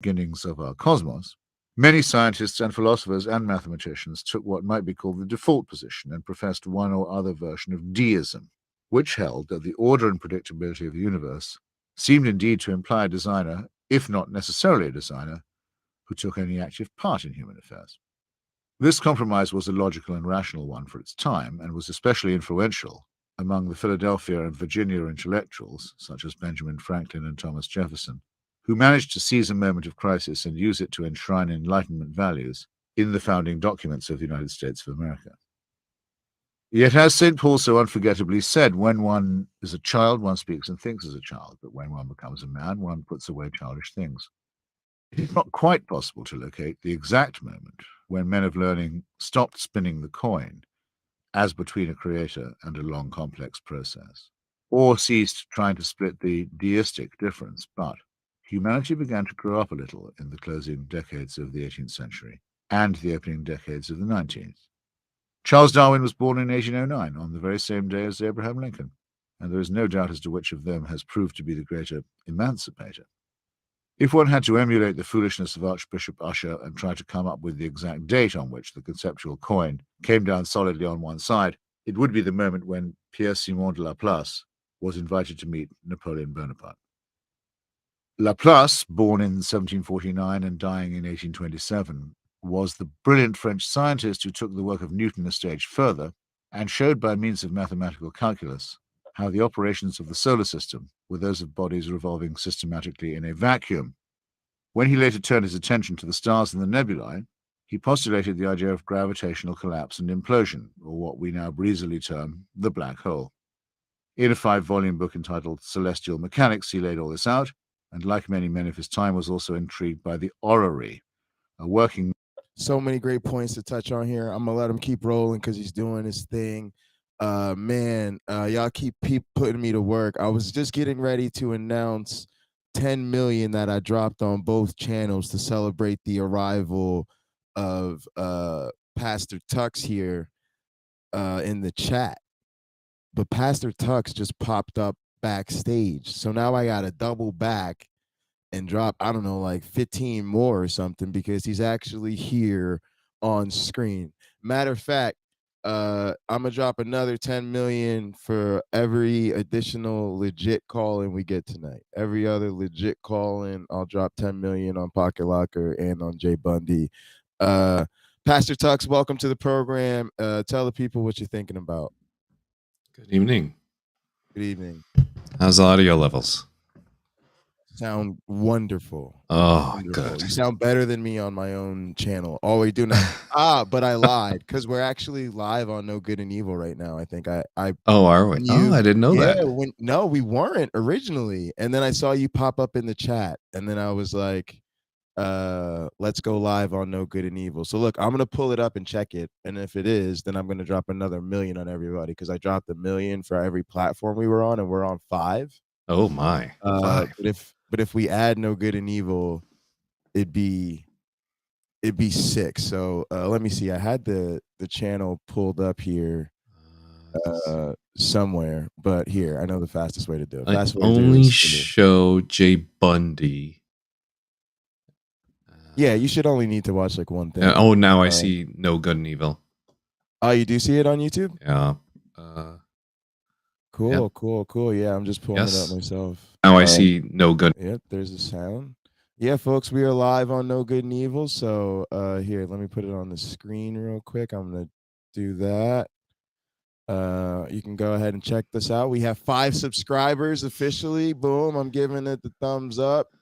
beginnings of our cosmos, many scientists and philosophers and mathematicians took what might be called the default position and professed one or other version of deism, which held that the order and predictability of the universe seemed indeed to imply a designer, if not necessarily a designer, who took any active part in human affairs. This compromise was a logical and rational one for its time, and was especially influential among the Philadelphia and Virginia intellectuals, such as Benjamin Franklin and Thomas Jefferson, who managed to seize a moment of crisis and use it to enshrine Enlightenment values in the founding documents of the United States of America. Yet, as St. Paul so unforgettably said, when one is a child, one speaks and thinks as a child, but when one becomes a man, one puts away childish things. It is not quite possible to locate the exact moment when men of learning stopped spinning the coin as between a creator and a long, complex process, or ceased trying to split the deistic difference, but humanity began to grow up a little in the closing decades of the 18th century and the opening decades of the 19th. Charles Darwin was born in 1809, on the very same day as Abraham Lincoln, and there is no doubt as to which of them has proved to be the greater emancipator. If one had to emulate the foolishness of Archbishop Usher and try to come up with the exact date on which the conceptual coin came down solidly on one side, it would be the moment when Pierre-Simon de Laplace was invited to meet Napoleon Bonaparte. Laplace, born in 1749 and dying in 1827, was the brilliant French scientist who took the work of Newton a stage further and showed by means of mathematical calculus how the operations of the solar system were those of bodies revolving systematically in a vacuum. When he later turned his attention to the stars and the nebulae, he postulated the idea of gravitational collapse and implosion, or what we now breezily term the black hole. In a 5-volume book entitled Celestial Mechanics, he laid all this out, and like many men of his time was also intrigued by the orrery, a working... So many great points to touch on here. I'm going to let him keep rolling because he's doing his thing. Y'all keep putting me to work. I was just getting ready to announce 10 million that I dropped on both channels to celebrate the arrival of Pastor Tux here in the chat. But Pastor Tux just popped up backstage. So now I got to double back and drop, I don't know, like 15 more or something, because he's actually here on screen. Matter of fact, I'm gonna drop another 10 million for every additional legit call-in we get tonight. Every other legit call-in, I'll drop 10 million on Pocket Locker and on Jay Bundy. Pastor Tux, welcome to the program. Tell the people what you're thinking about. Good evening. Good evening. How's the audio levels? Sound wonderful. Oh, wonderful. good. You sound better than me on my own channel. All we do now. But I lied, because we're actually live on No Good and Evil right now. I think I Oh, are we? Oh, I didn't know that. No, we weren't originally. And then I saw you pop up in the chat, and then I was like, let's go live on No Good and Evil. So look, I'm gonna pull it up and check it, and if it is, then I'm gonna drop another 1 million on everybody, because I dropped 1 million for every platform we were on, and we're on 5. Oh my. 5. But if we add No Good and Evil, it'd be 6. So let me see. I had the channel pulled up here somewhere, but here, I know the fastest way to do it. I only show Jay Bundy. Yeah, you should only need to watch like one thing. Oh, now I see No Good and Evil. Oh, you do see it on YouTube? Yeah. Cool. Yeah, I'm just pulling it up myself. Now I see No Good. Yep, there's the sound. Yeah, folks, we are live on No Good and Evil. So here, let me put it on the screen real quick. I'm going to do that. You can go ahead and check this out. We have 5 subscribers officially. Boom, I'm giving it the thumbs up.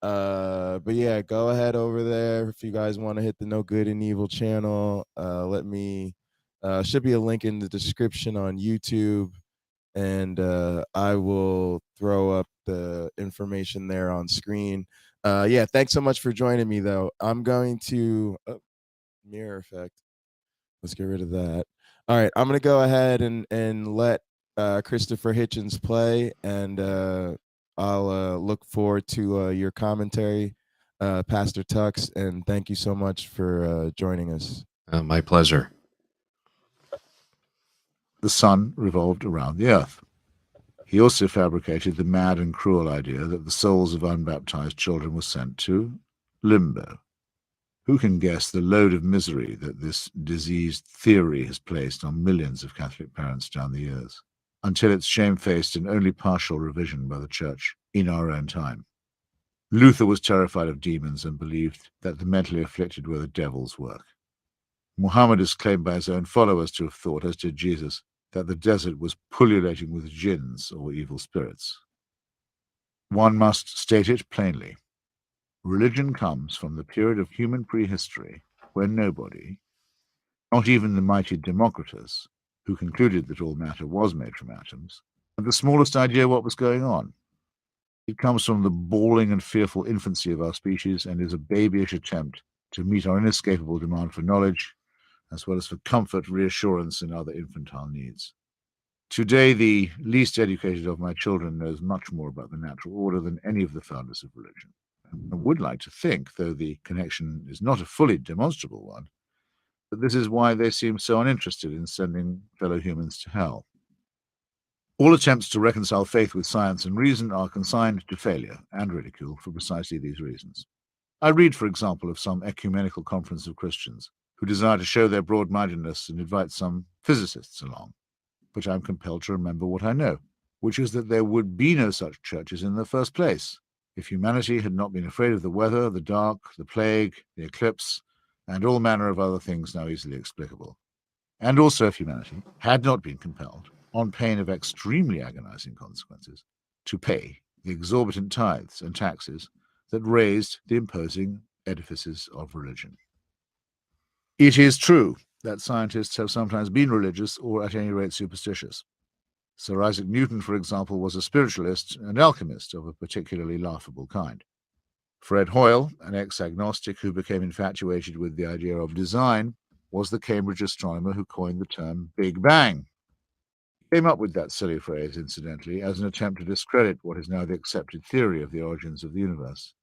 But yeah, go ahead over there if you guys want to hit the No Good and Evil channel. Let me should be a link in the description on YouTube, and I will throw up the information there on screen. Yeah, thanks so much for joining me, though. I'm going to mirror effect. Let's get rid of that. All right, I'm gonna go ahead and let Christopher Hitchens play, and I'll look forward to your commentary, Pastor Tux, and thank you so much for joining us. My pleasure. The sun revolved around the earth. He also fabricated the mad and cruel idea that the souls of unbaptized children were sent to limbo. Who can guess the load of misery that this diseased theory has placed on millions of Catholic parents down the years, until its shamefaced and only partial revision by the Church in our own time? Luther was terrified of demons and believed that the mentally afflicted were the devil's work. Muhammad is claimed by his own followers to have thought, as did Jesus, that the desert was pullulating with jinns or evil spirits. One must state it plainly. Religion comes from the period of human prehistory when nobody, not even the mighty Democritus, who concluded that all matter was made from atoms, had the smallest idea what was going on. It comes from the bawling and fearful infancy of our species and is a babyish attempt to meet our inescapable demand for knowledge, as well as for comfort, reassurance, and other infantile needs. Today, the least educated of my children knows much more about the natural order than any of the founders of religion. I would like to think, though the connection is not a fully demonstrable one, that this is why they seem so uninterested in sending fellow humans to hell. All attempts to reconcile faith with science and reason are consigned to failure and ridicule for precisely these reasons. I read, for example, of some ecumenical conference of Christians who desire to show their broad-mindedness and invite some physicists along. But I am compelled to remember what I know, which is that there would be no such churches in the first place if humanity had not been afraid of the weather, the dark, the plague, the eclipse, and all manner of other things now easily explicable. And also if humanity had not been compelled, on pain of extremely agonizing consequences, to pay the exorbitant tithes and taxes that raised the imposing edifices of religion. It is true that scientists have sometimes been religious or at any rate superstitious. Sir Isaac Newton, for example, was a spiritualist and alchemist of a particularly laughable kind. Fred Hoyle, an ex-agnostic who became infatuated with the idea of design, was the Cambridge astronomer who coined the term Big Bang. He came up with that silly phrase, incidentally, as an attempt to discredit what is now the accepted theory of the origins of the universe.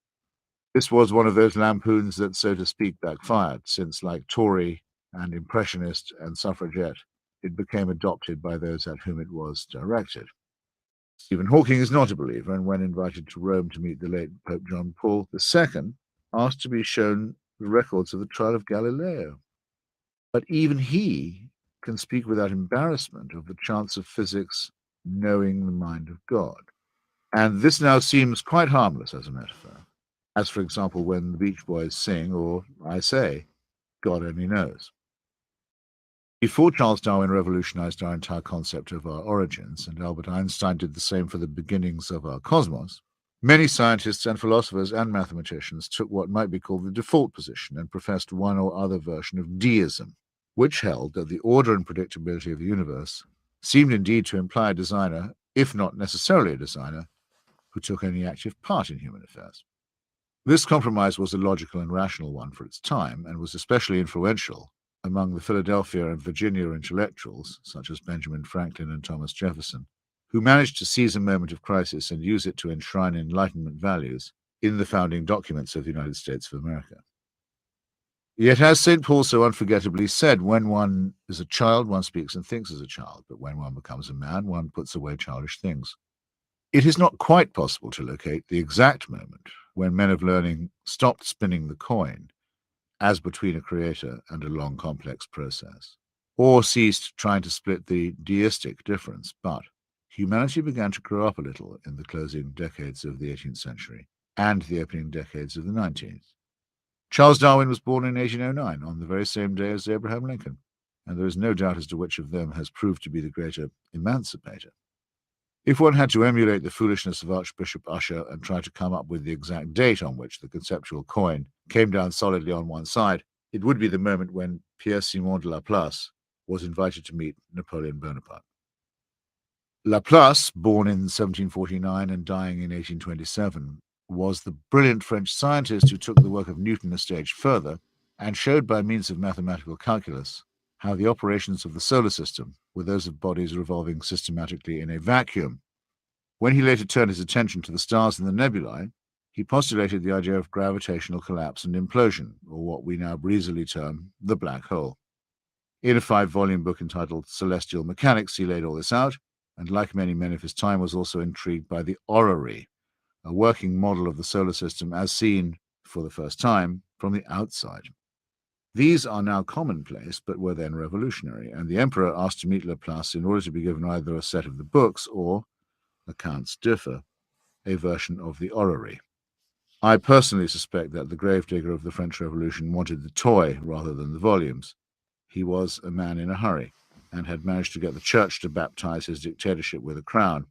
This was one of those lampoons that, so to speak, backfired, since, like Tory and Impressionist and Suffragette, it became adopted by those at whom it was directed. Stephen Hawking is not a believer, and when invited to Rome to meet the late Pope John Paul II, asked to be shown the records of the trial of Galileo. But even he can speak without embarrassment of the chance of physics knowing the mind of God. And this now seems quite harmless as a metaphor, as, for example, when the Beach Boys sing, or I say, God only knows. Before Charles Darwin revolutionized our entire concept of our origins, and Albert Einstein did the same for the beginnings of our cosmos, many scientists and philosophers and mathematicians took what might be called the default position and professed one or other version of deism, which held that the order and predictability of the universe seemed indeed to imply a designer, if not necessarily a designer, who took any active part in human affairs. This compromise was a logical and rational one for its time, and was especially influential among the Philadelphia and Virginia intellectuals, such as Benjamin Franklin and Thomas Jefferson, who managed to seize a moment of crisis and use it to enshrine Enlightenment values in the founding documents of the United States of America. Yet, as St. Paul so unforgettably said, when one is a child, one speaks and thinks as a child, but when one becomes a man, one puts away childish things. It is not quite possible to locate the exact moment when men of learning stopped spinning the coin as between a creator and a long, complex process, or ceased trying to split the deistic difference, but humanity began to grow up a little in the closing decades of the 18th century and the opening decades of the 19th. Charles Darwin was born in 1809, on the very same day as Abraham Lincoln, and there is no doubt as to which of them has proved to be the greater emancipator. If one had to emulate the foolishness of Archbishop Usher and try to come up with the exact date on which the conceptual coin came down solidly on one side, it would be the moment when Pierre-Simon de Laplace was invited to meet Napoleon Bonaparte. Laplace, born in 1749 and dying in 1827, was the brilliant French scientist who took the work of Newton a stage further and showed by means of mathematical calculus how the operations of the solar system were those of bodies revolving systematically in a vacuum. When he later turned his attention to the stars and the nebulae, he postulated the idea of gravitational collapse and implosion, or what we now breezily term the black hole. In a 5-volume book entitled Celestial Mechanics, he laid all this out, and like many men of his time was also intrigued by the orrery, a working model of the solar system as seen for the first time from the outside. These are now commonplace, but were then revolutionary, and the emperor asked to meet Laplace in order to be given either a set of the books or, accounts differ, a version of the orrery. I personally suspect that the gravedigger of the French Revolution wanted the toy rather than the volumes. He was a man in a hurry, and had managed to get the church to baptize his dictatorship with a crown.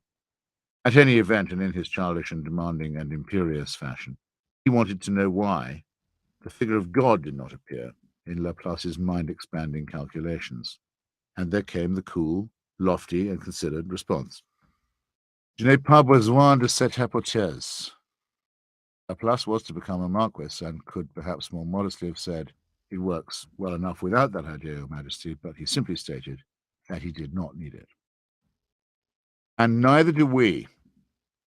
At any event, and in his childish and demanding and imperious fashion, he wanted to know why the figure of God did not appear in Laplace's mind-expanding calculations. And there came the cool, lofty, and considered response. Je n'ai pas besoin de cette hypothèse. Laplace was to become a marquis, and could perhaps more modestly have said, "It works well enough without that idea, Your Majesty," but he simply stated that he did not need it. And neither do we.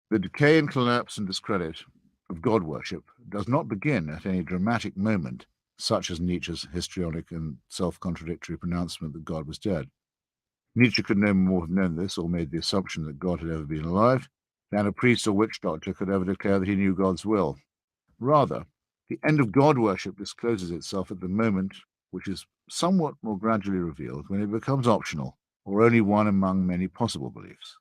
The decay and collapse and discredit of God worship does not begin at any dramatic moment, such as Nietzsche's histrionic and self-contradictory pronouncement that God was dead. Nietzsche could no more have known this, or made the assumption that God had ever been alive, than a priest or witch doctor could ever declare that he knew God's will. Rather, the end of God worship discloses itself at the moment, which is somewhat more gradually revealed, when it becomes optional, or only one among many possible beliefs.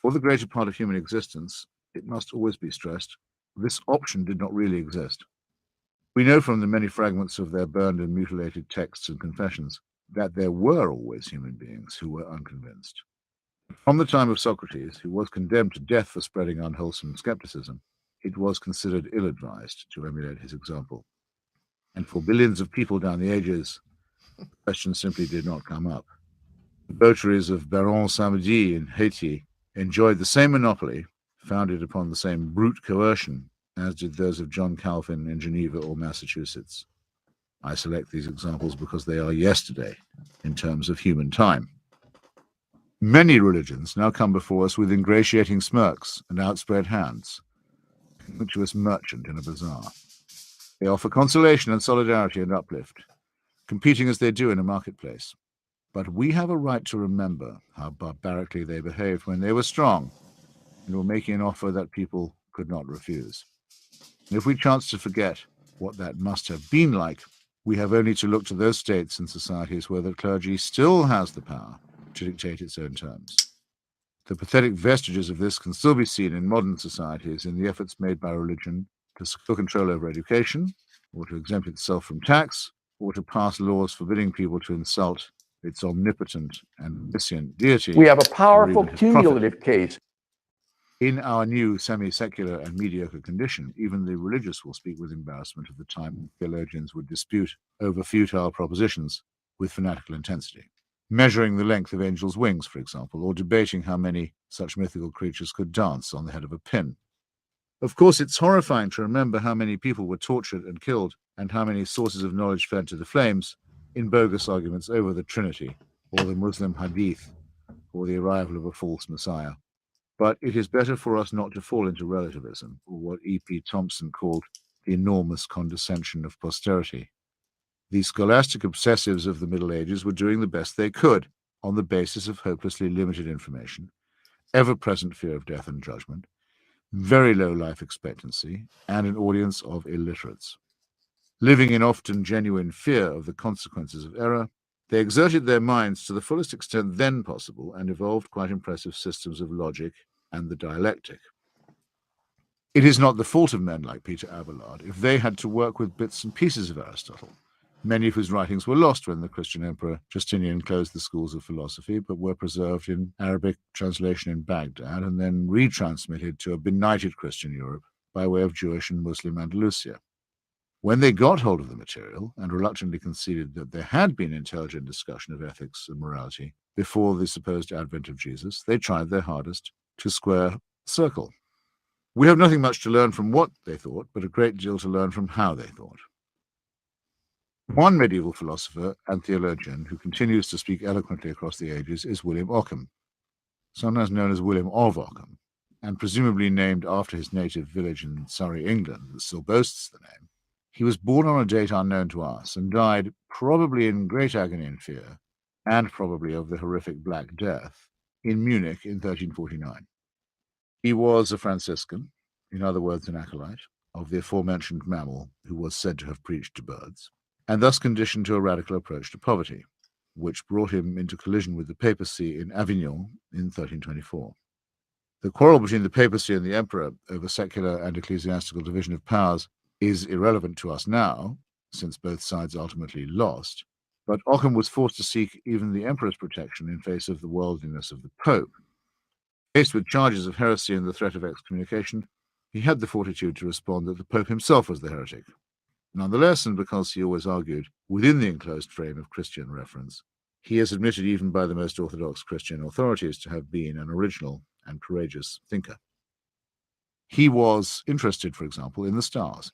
For the greater part of human existence, it must always be stressed, this option did not really exist. We know from the many fragments of their burned and mutilated texts and confessions that there were always human beings who were unconvinced. From the time of Socrates, who was condemned to death for spreading unwholesome skepticism, it was considered ill-advised to emulate his example. And for billions of people down the ages, the question simply did not come up. The votaries of Baron Samedi in Haiti enjoyed the same monopoly, founded upon the same brute coercion, as did those of John Calvin in Geneva or Massachusetts. I select these examples because they are yesterday in terms of human time. Many religions now come before us with ingratiating smirks and outspread hands, a contemptuous merchant in a bazaar. They offer consolation and solidarity and uplift, competing as they do in a marketplace. But we have a right to remember how barbarically they behaved when they were strong and were making an offer that people could not refuse. And if we chance to forget what that must have been like, we have only to look to those states and societies where the clergy still has the power to dictate its own terms. The pathetic vestiges of this can still be seen in modern societies in the efforts made by religion to secure control over education, or to exempt itself from tax, or to pass laws forbidding people to insult its omnipotent and omniscient deity. We have a powerful cumulative case. In our new semi-secular and mediocre condition, even the religious will speak with embarrassment of the time when theologians would dispute over futile propositions with fanatical intensity, measuring the length of angels' wings, for example, or debating how many such mythical creatures could dance on the head of a pin. Of course, it's horrifying to remember how many people were tortured and killed, and how many sources of knowledge fed to the flames in bogus arguments over the Trinity, or the Muslim Hadith, or the arrival of a false Messiah. But it is better for us not to fall into relativism, or what E.P. Thompson called the enormous condescension of posterity. The scholastic obsessives of the Middle Ages were doing the best they could on the basis of hopelessly limited information, ever-present fear of death and judgment, very low life expectancy, and an audience of illiterates. Living in often genuine fear of the consequences of error, they exerted their minds to the fullest extent then possible and evolved quite impressive systems of logic and the dialectic. It is not the fault of men like Peter Abelard if they had to work with bits and pieces of Aristotle, many of whose writings were lost when the Christian emperor Justinian closed the schools of philosophy, but were preserved in Arabic translation in Baghdad and then retransmitted to a benighted Christian Europe by way of Jewish and Muslim Andalusia. When they got hold of the material and reluctantly conceded that there had been intelligent discussion of ethics and morality before the supposed advent of Jesus, they tried their hardest to square the circle. We have nothing much to learn from what they thought, but a great deal to learn from how they thought. One medieval philosopher and theologian who continues to speak eloquently across the ages is William Ockham, sometimes known as William of Ockham, and presumably named after his native village in Surrey, England, that still boasts the name. He was born on a date unknown to us and died probably in great agony and fear, and probably of the horrific Black Death, in Munich in 1349. He was a Franciscan, in other words, an acolyte, of the aforementioned mammal who was said to have preached to birds, and thus conditioned to a radical approach to poverty, which brought him into collision with the papacy in Avignon in 1324. The quarrel between the papacy and the emperor over secular and ecclesiastical division of powers is irrelevant to us now, since both sides ultimately lost, but Occam was forced to seek even the emperor's protection in face of the worldliness of the pope. Faced with charges of heresy and the threat of excommunication, he had the fortitude to respond that the pope himself was the heretic. Nonetheless, and because he always argued within the enclosed frame of Christian reference, he is admitted even by the most orthodox Christian authorities to have been an original and courageous thinker. He was interested, for example, in the stars.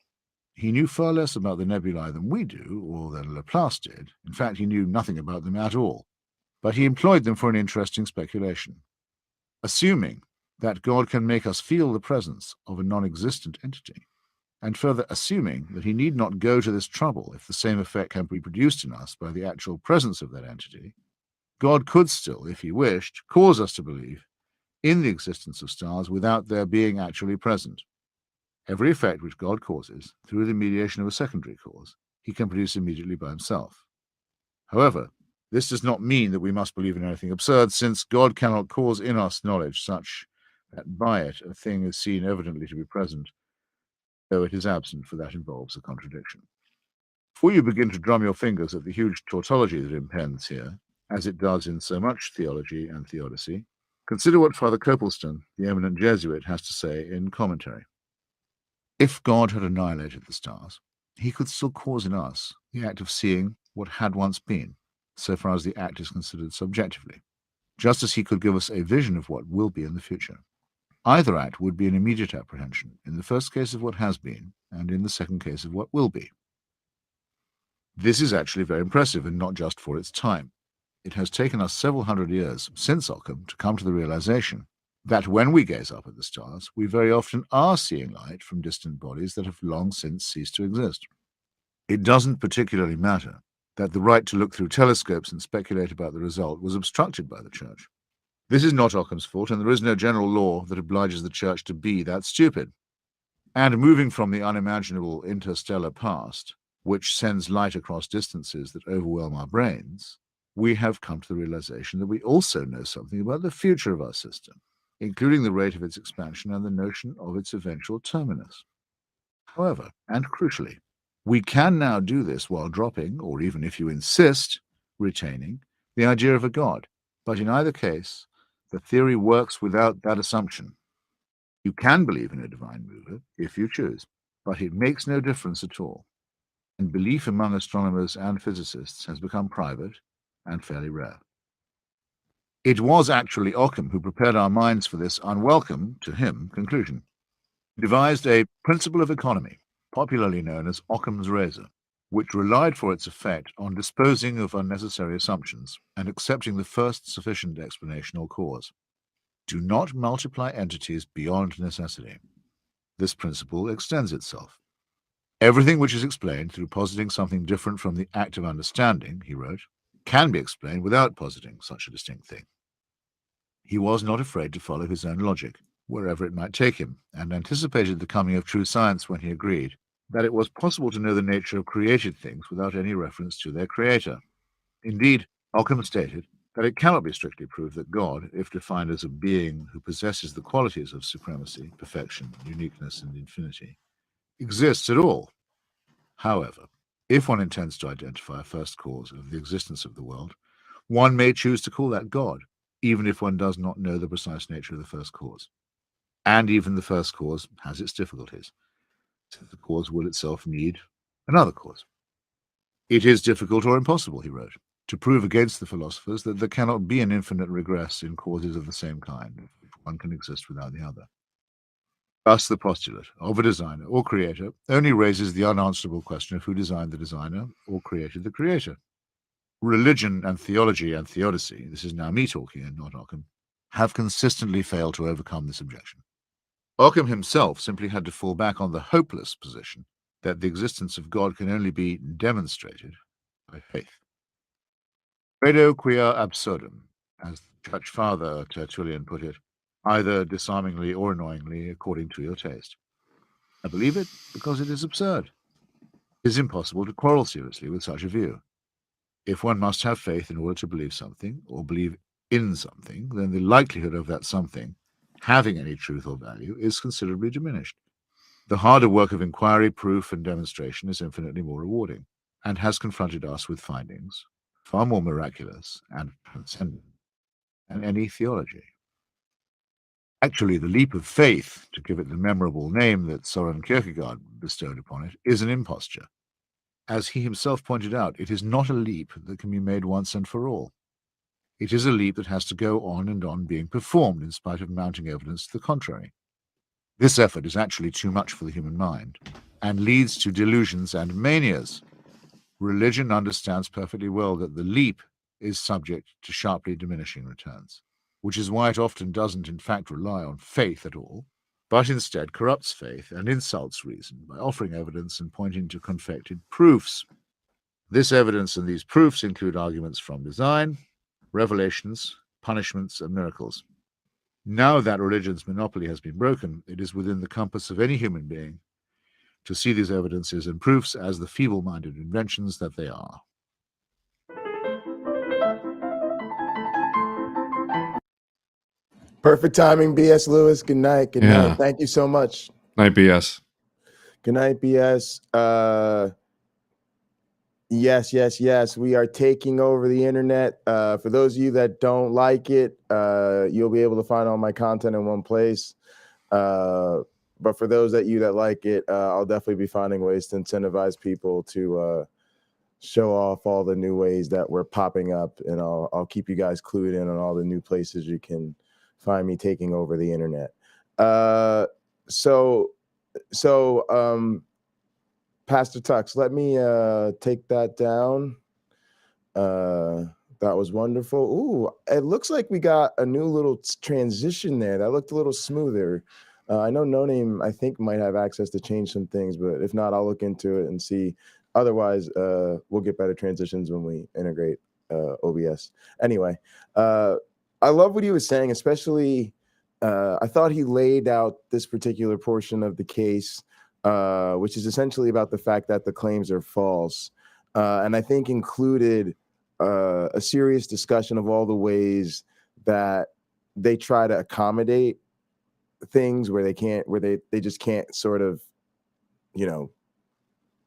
He knew far less about the nebulae than we do, or than Laplace did. In fact, he knew nothing about them at all. But he employed them for an interesting speculation. Assuming that God can make us feel the presence of a non-existent entity, and further assuming that he need not go to this trouble if the same effect can be produced in us by the actual presence of that entity, God could still, if he wished, cause us to believe in the existence of stars without their being actually present. Every effect which God causes, through the mediation of a secondary cause, he can produce immediately by himself. However, this does not mean that we must believe in anything absurd, since God cannot cause in us knowledge such that by it a thing is seen evidently to be present, though it is absent, for that involves a contradiction. Before you begin to drum your fingers at the huge tautology that impends here, as it does in so much theology and theodicy, consider what Father Copleston, the eminent Jesuit, has to say in commentary. If God had annihilated the stars, he could still cause in us the act of seeing what had once been, so far as the act is considered subjectively, just as he could give us a vision of what will be in the future. Either act would be an immediate apprehension, in the first case of what has been, and in the second case of what will be. This is actually very impressive, and not just for its time. It has taken us several hundred years since Occam to come to the realization that when we gaze up at the stars, we very often are seeing light from distant bodies that have long since ceased to exist. It doesn't particularly matter that the right to look through telescopes and speculate about the result was obstructed by the Church. This is not Occam's fault, and there is no general law that obliges the Church to be that stupid. And moving from the unimaginable interstellar past, which sends light across distances that overwhelm our brains, we have come to the realization that we also know something about the future of our system, including the rate of its expansion and the notion of its eventual terminus. However, and crucially, we can now do this while dropping, or even if you insist, retaining, the idea of a God. But in either case, the theory works without that assumption. You can believe in a divine mover, if you choose, but it makes no difference at all. And belief among astronomers and physicists has become private and fairly rare. It was actually Occam who prepared our minds for this unwelcome, to him, conclusion. He devised a principle of economy, popularly known as Occam's razor, which relied for its effect on disposing of unnecessary assumptions and accepting the first sufficient explanation or cause. Do not multiply entities beyond necessity. This principle extends itself. Everything which is explained through positing something different from the act of understanding, he wrote, can be explained without positing such a distinct thing. He was not afraid to follow his own logic, wherever it might take him, and anticipated the coming of true science when he agreed that it was possible to know the nature of created things without any reference to their creator. Indeed, Occam stated that it cannot be strictly proved that God, if defined as a being who possesses the qualities of supremacy, perfection, uniqueness, and infinity, exists at all. However, if one intends to identify a first cause of the existence of the world, one may choose to call that God, even if one does not know the precise nature of the first cause. And even the first cause has its difficulties, since the cause will itself need another cause. It is difficult or impossible, he wrote, to prove against the philosophers that there cannot be an infinite regress in causes of the same kind, if one can exist without the other. Thus, the postulate of a designer or creator only raises the unanswerable question of who designed the designer or created the creator. Religion and theology and theodicy, this is now me talking and not Occam, have consistently failed to overcome this objection. Occam himself simply had to fall back on the hopeless position that the existence of God can only be demonstrated by faith. Credo quia absurdum, as the Church Father Tertullian put it, either disarmingly or annoyingly, according to your taste. I believe it because it is absurd. It is impossible to quarrel seriously with such a view. If one must have faith in order to believe something, or believe in something, then the likelihood of that something having any truth or value is considerably diminished. The harder work of inquiry, proof, and demonstration is infinitely more rewarding, and has confronted us with findings far more miraculous and transcendent than any theology. Actually, the leap of faith, to give it the memorable name that Soren Kierkegaard bestowed upon it, is an imposture. As he himself pointed out, it is not a leap that can be made once and for all. It is a leap that has to go on and on being performed in spite of mounting evidence to the contrary. This effort is actually too much for the human mind, and leads to delusions and manias. Religion understands perfectly well that the leap is subject to sharply diminishing returns, which is why it often doesn't in fact rely on faith at all, but instead corrupts faith and insults reason by offering evidence and pointing to confected proofs. This evidence and these proofs include arguments from design, revelations, punishments, and miracles. Now that religion's monopoly has been broken, it is within the compass of any human being to see these evidences and proofs as the feeble-minded inventions that they are. Perfect timing, BS Lewis. Good night. Good Yeah. night. Thank you so much. Night BS. Good night, BS. Yes. We are taking over the internet. For those of you that don't like it, you'll be able to find all my content in one place. But for those of you that like it, I'll definitely be finding ways to incentivize people to show off all the new ways that we're popping up, and I'll keep you guys clued in on all the new places you can find me taking over the internet. So Pastor Tux, let me take that down. That was wonderful. Ooh, it looks like we got a new little transition there. That looked a little smoother. I know No Name, I think, might have access to change some things, but if not, I'll look into it and see. Otherwise, we'll get better transitions when we integrate OBS. Anyway, I love what he was saying, especially I thought he laid out this particular portion of the case, which is essentially about the fact that the claims are false. And I think included a serious discussion of all the ways that they try to accommodate things where they just can't sort of,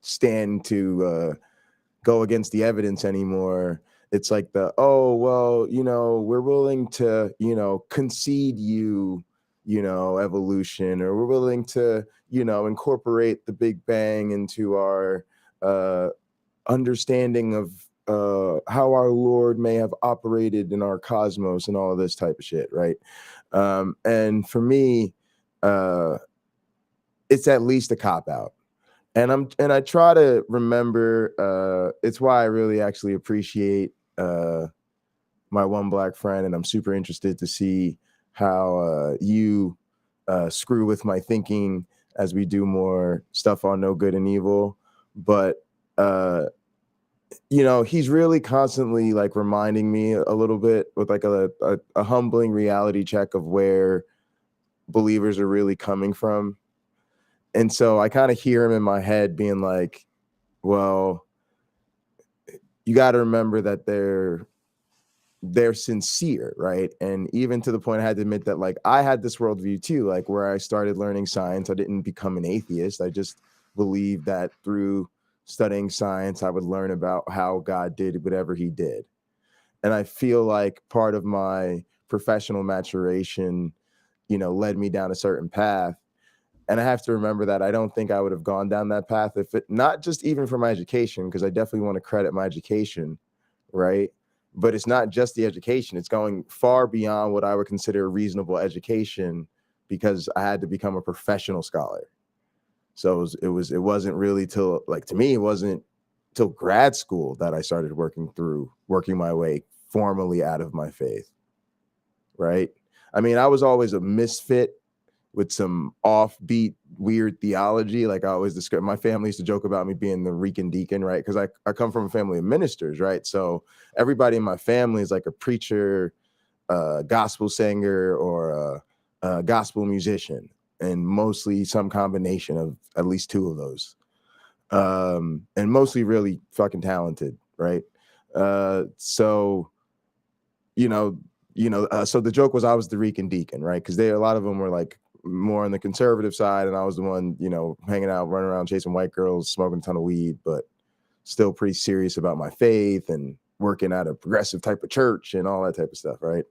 stand to go against the evidence anymore. It's like we're willing to, concede evolution, or we're willing to, incorporate the Big Bang into our understanding of how our Lord may have operated in our cosmos and all of this type of shit, right? And for me, it's at least a cop-out. And I try to remember, it's why I really actually appreciate MyOneBlack Friend, and I'm super interested to see how you screw with my thinking as we do more stuff on No Good and Evil. But he's really constantly like reminding me a little bit with like a humbling reality check of where believers are really coming from. And so I kind of hear him in my head being like, well, you got to remember that they're sincere, right? And even to the point I had to admit that, like, I had this worldview too, like where I started learning science. I didn't become an atheist. I just believed that through studying science, I would learn about how God did whatever he did. And I feel like part of my professional maturation, led me down a certain path. And I have to remember that I don't think I would have gone down that path if it, not just even for my education, because I definitely want to credit my education, right? But it's not just the education. It's going far beyond what I would consider a reasonable education, because I had to become a professional scholar. So it wasn't really till, like, to me, it wasn't till grad school that I started working my way formally out of my faith, right? I mean, I was always a misfit with some offbeat, weird theology. Like I always describe, my family used to joke about me being the Rican deacon, right? Because I come from a family of ministers, right? So everybody in my family is like a preacher, gospel singer, or a gospel musician. and mostly some combination of at least two of those. And mostly really fucking talented, right? So the joke was I was the Rican deacon, right? Because a lot of them were like more on the conservative side, and I was the one, hanging out, running around, chasing white girls, smoking a ton of weed, but still pretty serious about my faith and working at a progressive type of church and all that type of stuff, right?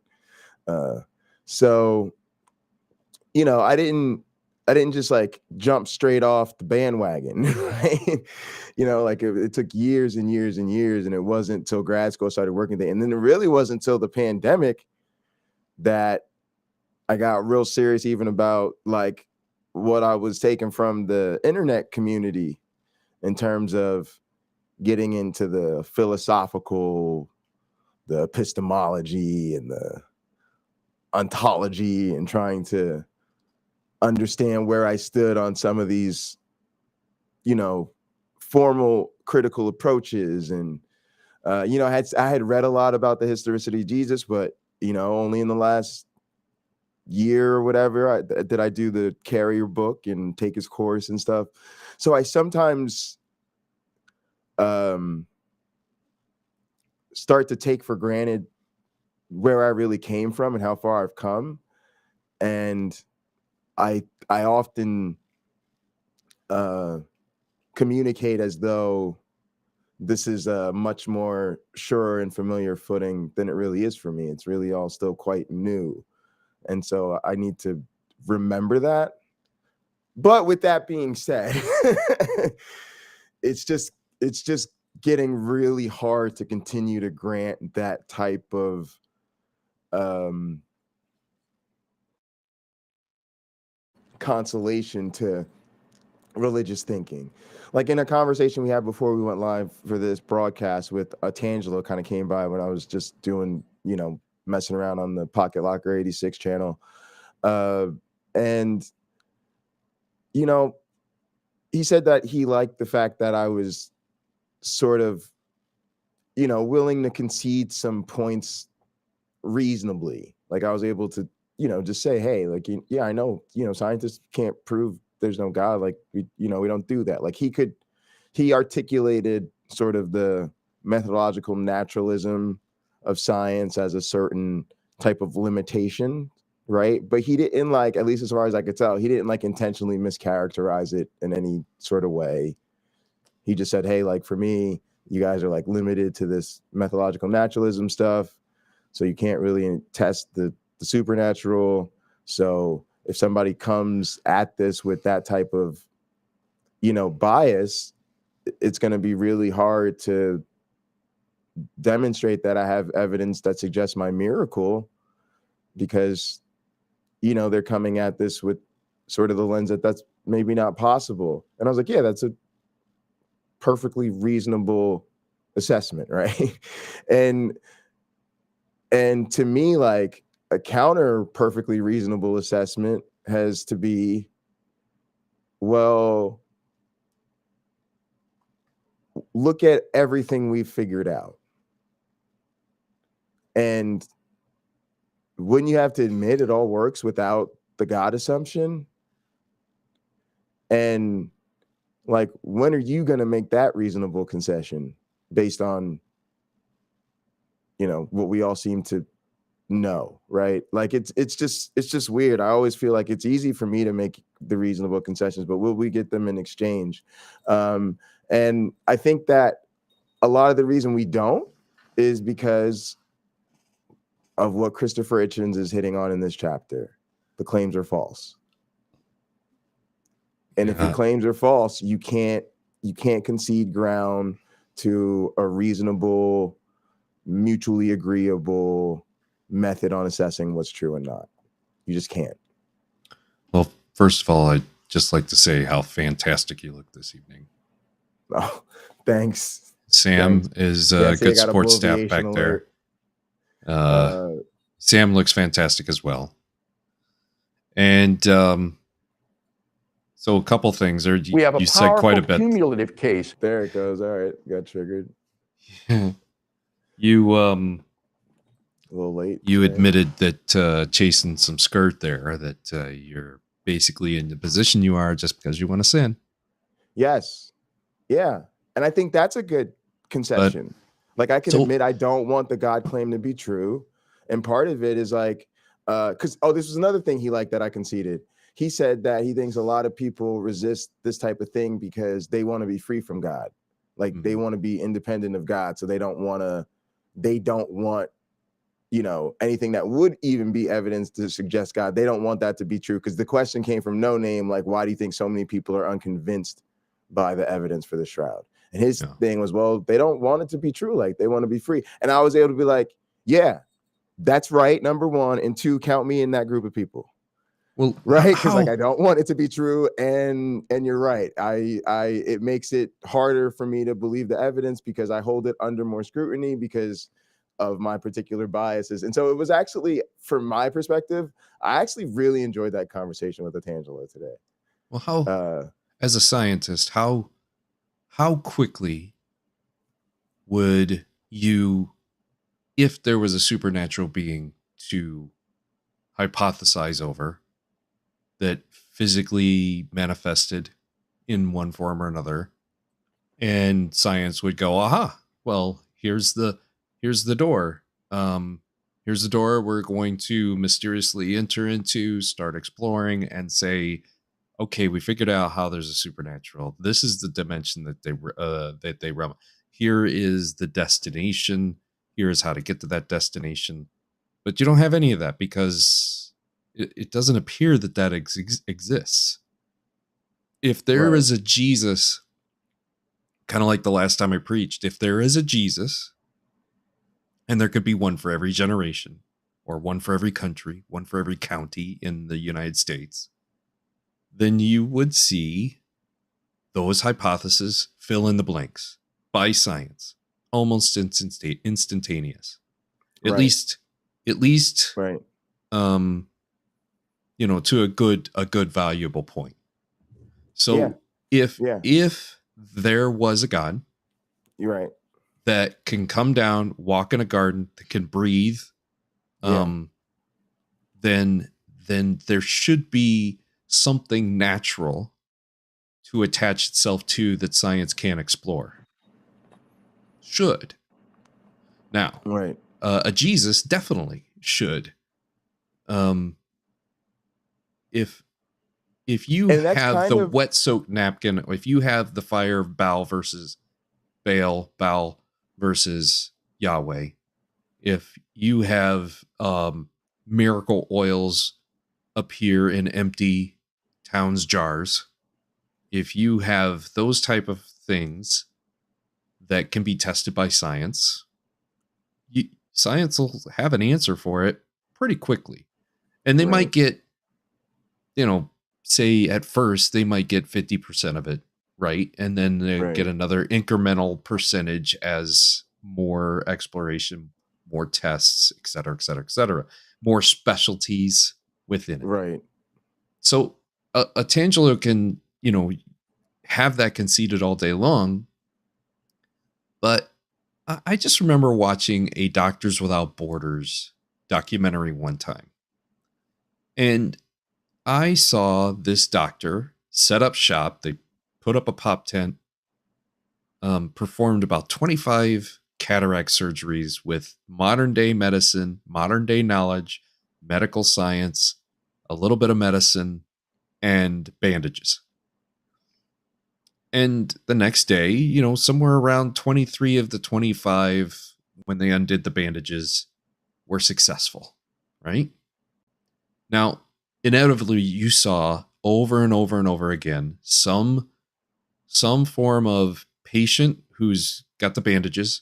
So I didn't just like jump straight off the bandwagon, right? Like it took years and years and years, and it wasn't till grad school I started working there, and then it really wasn't until the pandemic that I got real serious even about like what I was taking from the internet community in terms of getting into the philosophical, the epistemology and the ontology, and trying to understand where I stood on some of these, formal critical approaches. And, I had read a lot about the historicity of Jesus, but, only in the last year or whatever did I do the Carrier book and take his course and stuff. So I sometimes start to take for granted where I really came from and how far I've come. And I often communicate as though this is a much more sure and familiar footing than it really is for me. It's really all still quite new. And so I need to remember that. But with that being said, it's just getting really hard to continue to grant that type of consolation to religious thinking. Like in a conversation we had before we went live for this broadcast with Tangelo, kind of came by when I was just doing, messing around on the Pocketlocker86 channel. And, he said that he liked the fact that I was sort of, willing to concede some points reasonably. Like I was able to, just say, hey, like, yeah, I know, scientists can't prove there's no God. Like we don't do that. Like he articulated sort of the methodological naturalism of science as a certain type of limitation, right? But he didn't, like, at least as far as I could tell, he didn't like intentionally mischaracterize it in any sort of way. He just said, hey, like for me, you guys are like limited to this methodological naturalism stuff. So you can't really test the supernatural. So if somebody comes at this with that type of, bias, it's going to be really hard to demonstrate that I have evidence that suggests my miracle, because, they're coming at this with sort of the lens that that's maybe not possible. And I was like, yeah, that's a perfectly reasonable assessment, right? And to me, like, a counter perfectly reasonable assessment has to be, well, look at everything we've figured out. And wouldn't you have to admit it all works without the God assumption? And like, when are you going to make that reasonable concession based on, what we all seem to know, right? Like it's just weird. I always feel like it's easy for me to make the reasonable concessions, but will we get them in exchange? And I think that a lot of the reason we don't is because of what Christopher Hitchens is hitting on in this chapter. The claims are false. And if your claims are false, you can't concede ground to a reasonable, mutually agreeable method on assessing what's true and not. You just can't. Well, first of all, I'd just like to say how fantastic you look this evening. Oh, thanks. Sam is a good support staff back there. Sam looks fantastic as well. And so a couple things there. We have a you said quite a bit. Cumulative case. There it goes. All right, got triggered. You a little late. You admitted that chasing some skirt there, that you're basically in the position you are just because you want to sin. Yes. Yeah. And I think that's a good concession. Like, I can admit I don't want the God claim to be true. And part of it is like, this was another thing he liked that I conceded. He said that he thinks a lot of people resist this type of thing because they want to be free from God. Like, they want to be independent of God. So they don't want, you know, anything that would even be evidence to suggest God. They don't want that to be true. Because the question came from No Name, like, why do you think so many people are unconvinced by the evidence for the shroud? And his thing was, well, they don't want it to be true. Like, they want to be free. And I was able to be like, yeah, that's right. Number one. And two, count me in that group of people. Well, right. Because like, I don't want it to be true. And you're right. It makes it harder for me to believe the evidence because I hold it under more scrutiny because of my particular biases. And so it was actually, from my perspective, I actually really enjoyed that conversation with Atangelo today. Well, as a scientist, how quickly would you, if there was a supernatural being to hypothesize over that physically manifested in one form or another, and science would go, aha, well, here's the door. Here's the door we're going to mysteriously enter into, start exploring, and say, okay, we figured out how there's a supernatural. This is the dimension that they realm. Here is the destination. Here is how to get to that destination. But you don't have any of that because it doesn't appear that exists. If there is a Jesus, kind of like the last time I preached, if there is a Jesus, and there could be one for every generation, or one for every country, one for every county in the United States, then you would see those hypotheses fill in the blanks by science, almost instantaneous. At least, right. You know, to a good valuable point. So if there was a God, you're right, that can come down, walk in a garden, that can breathe, then there should be something natural to attach itself to that science can't explore. Should. Now, a Jesus definitely should. If you have the wet-soaked napkin, or if you have the fire of Baal versus Baal versus Yahweh, if you have miracle oils appear in empty towns jars, if you have those type of things that can be tested by science, science will have an answer for it pretty quickly. And they might get, you know, say at first they might get 50% of it right, and then they get another incremental percentage as more exploration, more tests, et cetera, more specialties within it. Right. So Atangelo can, you know, have that conceded all day long, but I just remember watching a Doctors Without Borders documentary one time, and I saw this doctor set up shop. They put up a pop tent, performed about 25 cataract surgeries with modern day medicine, modern day knowledge, medical science, a little bit of medicine, and bandages. And the next day, you know, somewhere around 23 of the 25, when they undid the bandages, were successful, right? Now, inevitably, you saw over and over and over again some form of patient who's got the bandages,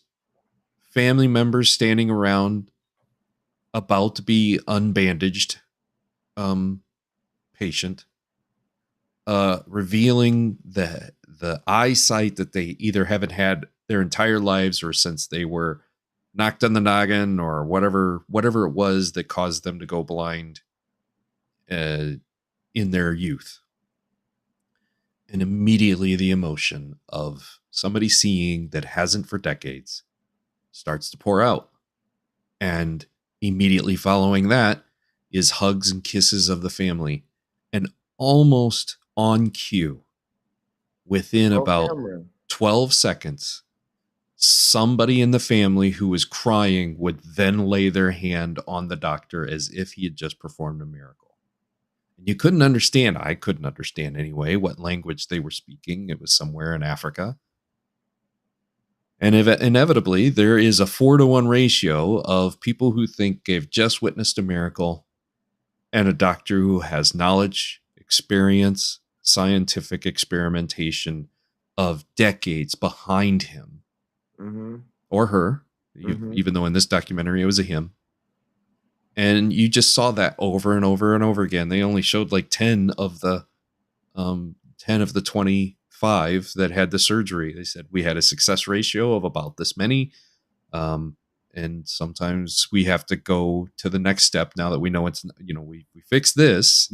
family members standing around about to be unbandaged patient, revealing the eyesight that they either haven't had their entire lives or since they were knocked on the noggin or whatever it was that caused them to go blind in their youth. And immediately the emotion of somebody seeing that hasn't for decades starts to pour out. And immediately following that is hugs and kisses of the family. And almost on cue, within Oh, about Cameron. 12 seconds, somebody in the family who was crying would then lay their hand on the doctor as if he had just performed a miracle. And you couldn't understand, I couldn't understand anyway, what language they were speaking. It was somewhere in Africa. And inevitably, there is a 4-to-1 ratio of people who think they've just witnessed a miracle and a doctor who has knowledge, experience, scientific experimentation of decades behind him or her, even though in this documentary it was a him. And you just saw that over and over and over again. They only showed like 10 of the 25 that had the surgery. They said we had a success ratio of about this many. And sometimes we have to go to the next step now that we know it's, we fixed this.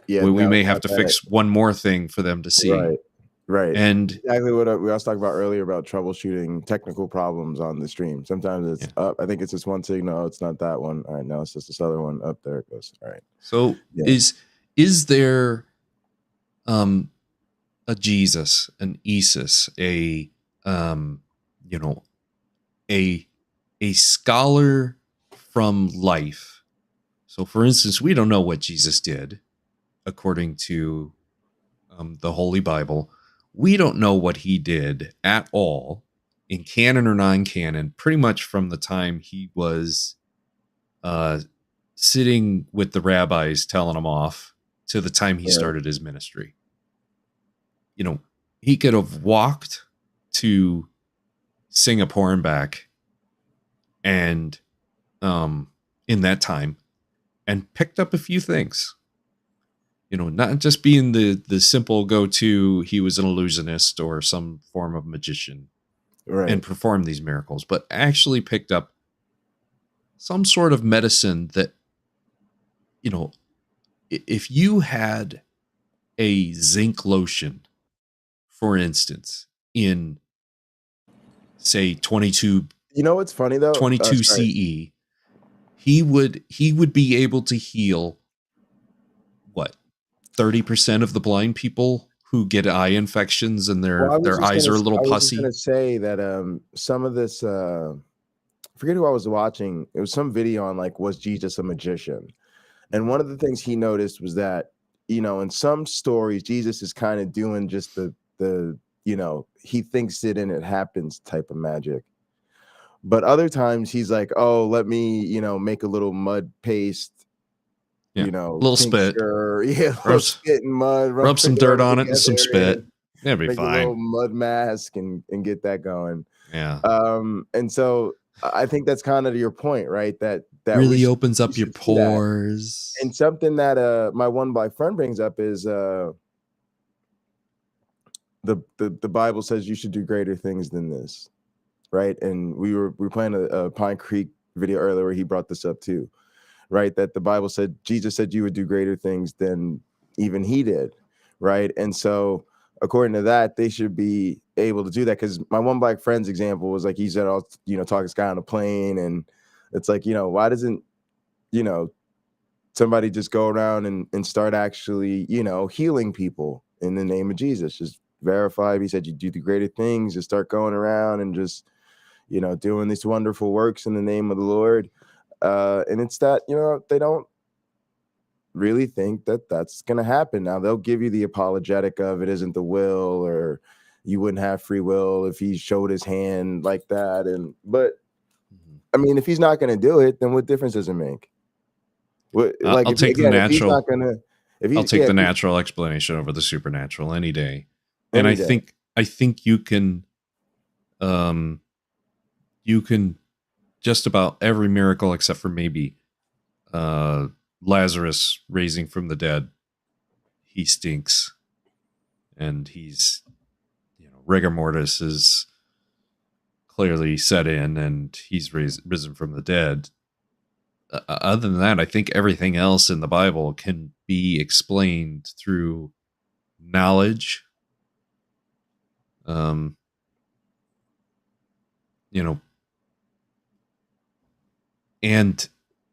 Yeah, we may have to fix one more thing for them to see. Right. And exactly what we was talking about earlier about troubleshooting technical problems on the stream. Sometimes it's up. I think it's this one signal. Oh, it's not that one. All right, no, it's just this other one. Up there it goes. All right. So is there a Jesus, an Isis, a scholar from life? So for instance, we don't know what Jesus did according to the Holy Bible. We don't know what he did at all in canon or non-canon, pretty much from the time he was sitting with the rabbis telling him off to the time he started his ministry. He could have walked to Singapore and back and in that time and picked up a few things. Not just being the simple go-to, he was an illusionist or some form of magician and performed these miracles, but actually picked up some sort of medicine that, if you had a zinc lotion, for instance, in say 22, what's funny though? 22 CE, he would be able to heal what? 30% of the blind people who get eye infections and their eyes are a little pussy. I was going to say that some of this, I forget who I was watching. It was some video on was Jesus a magician? And one of the things he noticed was that, in some stories, Jesus is kind of doing just the he thinks it and it happens type of magic. But other times he's like, oh, let me, make a little mud paste. Little spit. Spit and mud. Rub some dirt on it and some spit. That'd be fine. A little mud mask and get that going. Yeah. And so I think that's kind of your point, right? That really opens up your pores. And something that my OneBlack Friend brings up is the Bible says you should do greater things than this, right? And we were playing a Pine Creek video earlier where he brought this up too. Right, that the Bible said, Jesus said you would do greater things than even he did, right? And so according to that, they should be able to do that. Because my OneBlack Friend's example was he said, I'll, talk this guy on a plane. And it's why doesn't, somebody just go around and start actually, healing people in the name of Jesus? Just verify. He said, you do the greater things, just start going around and just, doing these wonderful works in the name of the Lord. And it's that, they don't really think that that's going to happen. Now, they'll give you the apologetic of it isn't the will, or you wouldn't have free will if he showed his hand like that. But I mean, if he's not going to do it, then what difference does it make? I'll take the natural. I'll take the natural explanation over the supernatural any day. And I think you can just about every miracle except for maybe Lazarus raising from the dead. He stinks, and he's rigor mortis is clearly set in, and he's risen from the dead. Other than that, I think everything else in the Bible can be explained through knowledge,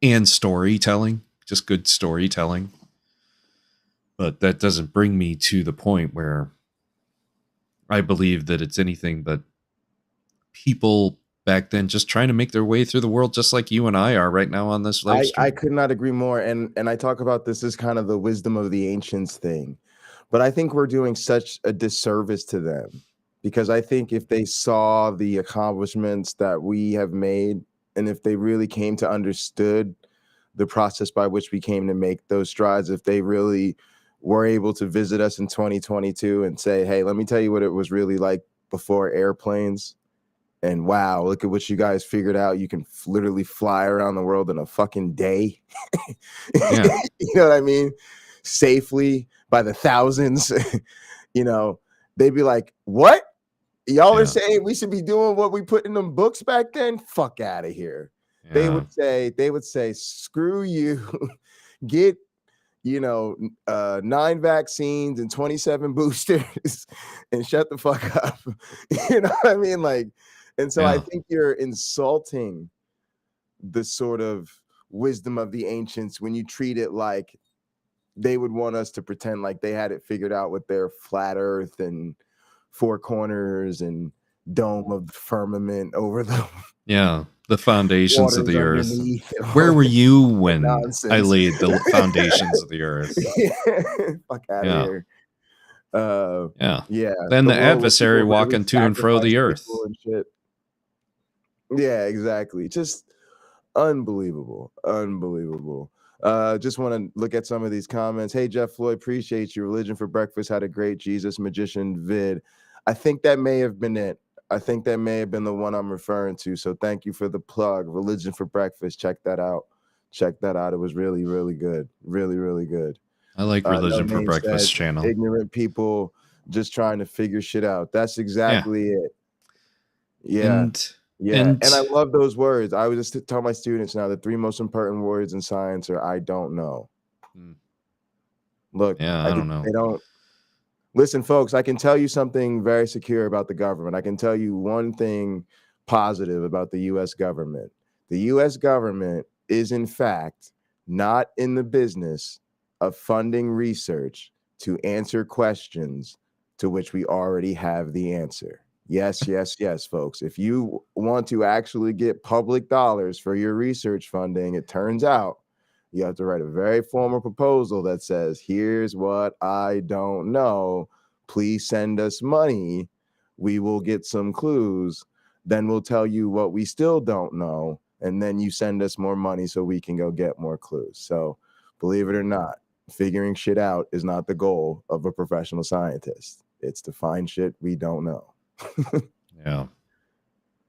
and storytelling, just good storytelling. But that doesn't bring me to the point where I believe that it's anything but people back then just trying to make their way through the world, just like you and I are right now on this live stream. I could not agree more. And I talk about this as kind of the wisdom of the ancients thing. But I think we're doing such a disservice to them, because I think if they saw the accomplishments that we have made, and if they really came to understood the process by which we came to make those strides, if they really were able to visit us in 2022 and say, hey, let me tell you what it was really like before airplanes. And wow, look at what you guys figured out. You can literally fly around the world in a fucking day. Yeah. You know what I mean? Safely by the thousands. You know, they'd be like, what? Y'all are saying we should be doing what we put in them books back then? Fuck out of here. Yeah. They would say, screw you. Get, 9 vaccines and 27 boosters and shut the fuck up. You know what I mean? Like, and so I think you're insulting the sort of wisdom of the ancients when you treat it like they would want us to pretend like they had it figured out with their flat earth and four corners and dome of the firmament over the foundations of the earth. Where Where were you when nonsense. I laid the foundations of the earth? Fuck out of here. Yeah. the Then the world where adversary people really walking to and fro the sacrifice earth. people and shit. Yeah, exactly. Just unbelievable. Just want to look at some of these comments. Hey, Jeff Floyd, appreciate you. Religion for Breakfast had a great Jesus Magician vid. I think that may have been it. I think that may have been the one I'm referring to. So thank you for the plug. Religion for Breakfast. Check that out. It was really, really good. Really, really good. I like Religion No for Name Breakfast said, channel. ignorant people just trying to figure shit out. That's exactly it. Yeah. And I love those words. I was just telling my students now the 3 most important words in science are I don't know. Look, I don't know. They don't listen, folks. I can tell you something very secure about the government. I can tell you one thing positive about the U.S. government. The U.S. government is, in fact, not in the business of funding research to answer questions to which we already have the answer. Yes, folks. If you want to actually get public dollars for your research funding, it turns out you have to write a very formal proposal that says, here's what I don't know. Please send us money. We will get some clues. Then we'll tell you what we still don't know. And then you send us more money so we can go get more clues. So believe it or not, figuring shit out is not the goal of a professional scientist. It's to find shit we don't know. Yeah.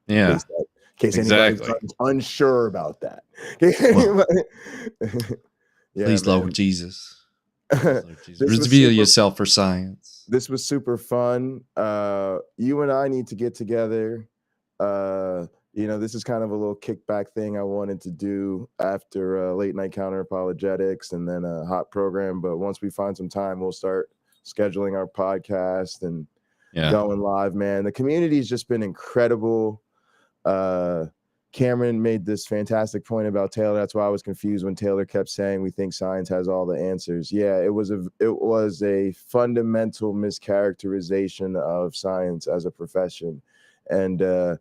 In case anybody's unsure about that. Please, Lord Jesus. This Reveal yourself for science. This was super fun. You and I need to get together. This is kind of a little kickback thing I wanted to do after Late-Night Counter-Apologetics and then a hot program. But once we find some time, we'll start scheduling our podcast and going live, man. The community's just been incredible. Cameron made this fantastic point about Taylor. That's why I was confused when Taylor kept saying we think science has all the answers. Yeah, it was a fundamental mischaracterization of science as a profession, and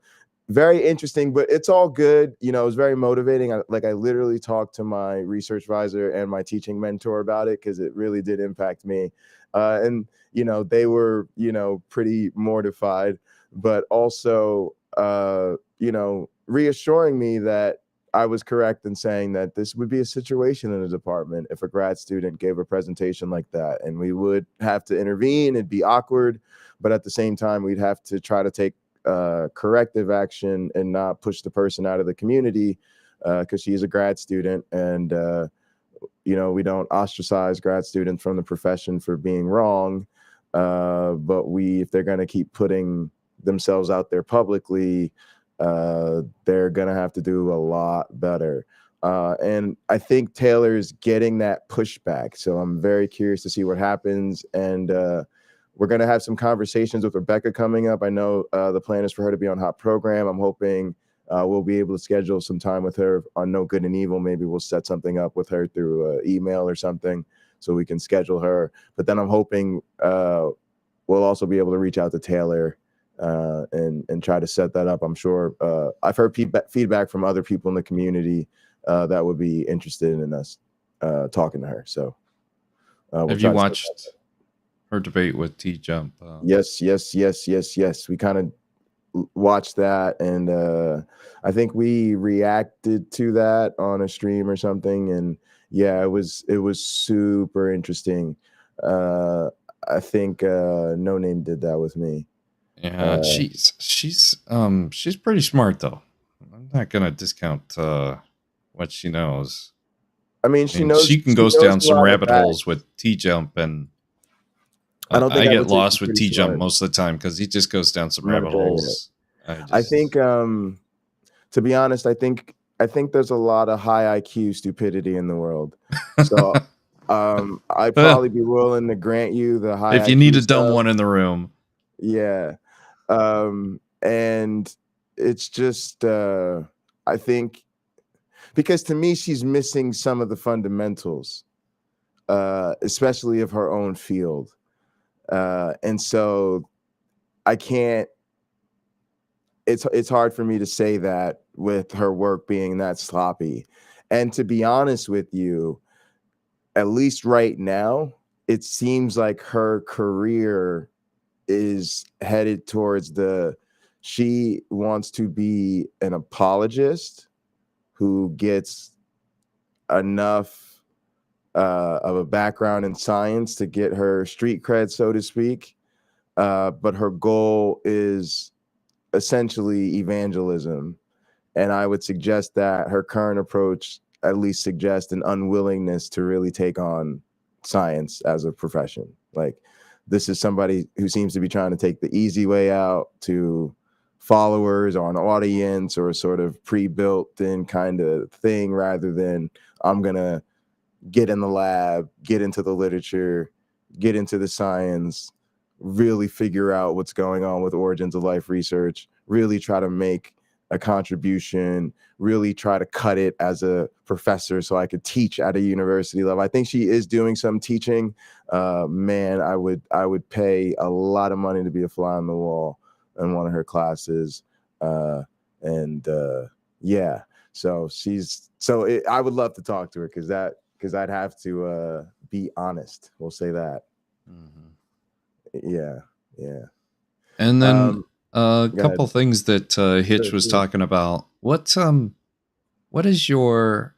very interesting. But it's all good. It was very motivating. I literally talked to my research advisor and my teaching mentor about it because it really did impact me. And they were pretty mortified, but also reassuring me that I was correct in saying that this would be a situation in the department if a grad student gave a presentation like that, and we would have to intervene. It'd be awkward, but at the same time, we'd have to try to take corrective action and not push the person out of the community because she's a grad student, and we don't ostracize grad students from the profession for being wrong, but if they're going to keep putting themselves out there publicly, they're gonna have to do a lot better. And I think Taylor's getting that pushback. So I'm very curious to see what happens. And we're gonna have some conversations with Rebecca coming up. I know the plan is for her to be on Hot Program. I'm hoping we'll be able to schedule some time with her on No Good and Evil. Maybe we'll set something up with her through email or something. so we can schedule her. But then I'm hoping we'll also be able to reach out to Taylor and try to set that up. I'm sure I've heard feedback from other people in the community that would be interested in us talking to her. So have you watched her debate with T-Jump? Yes. We kind of watched that, and I think we reacted to that on a stream or something. And yeah, it was super interesting. I think No Name did that with me. Yeah, she's pretty smart though. I'm not gonna discount what she knows. I mean, she knows she can go down some rabbit holes with T-Jump, and I get lost with T-Jump most of the time because he just goes down some rabbit holes. I think, to be honest, I think there's a lot of high IQ stupidity in the world. So I'd probably be willing to grant you the high. If you need a dumb one in the room, yeah. And it's just I think, because to me she's missing some of the fundamentals, especially of her own field. And so I can't, it's hard for me to say that with her work being that sloppy. And to be honest with you, at least right now, it seems like her career is headed towards she wants to be an apologist who gets enough of a background in science to get her street cred, so to speak. But her goal is essentially evangelism. And I would suggest that her current approach at least suggests an unwillingness to really take on science as a profession. Like, this is somebody who seems to be trying to take the easy way out to followers or an audience or a sort of pre-built in kind of thing, rather than I'm going to get in the lab, get into the literature, get into the science, really figure out what's going on with origins of life research, really try to make a contribution, really try to cut it as a professor so I could teach at a university level. I think she is doing some teaching. Man, I would pay a lot of money to be a fly on the wall in one of her classes. Yeah, so I would love to talk to her because I'd have to be honest. We'll say that. Mm-hmm. Yeah. And then a couple things that Hitch was talking about. What is your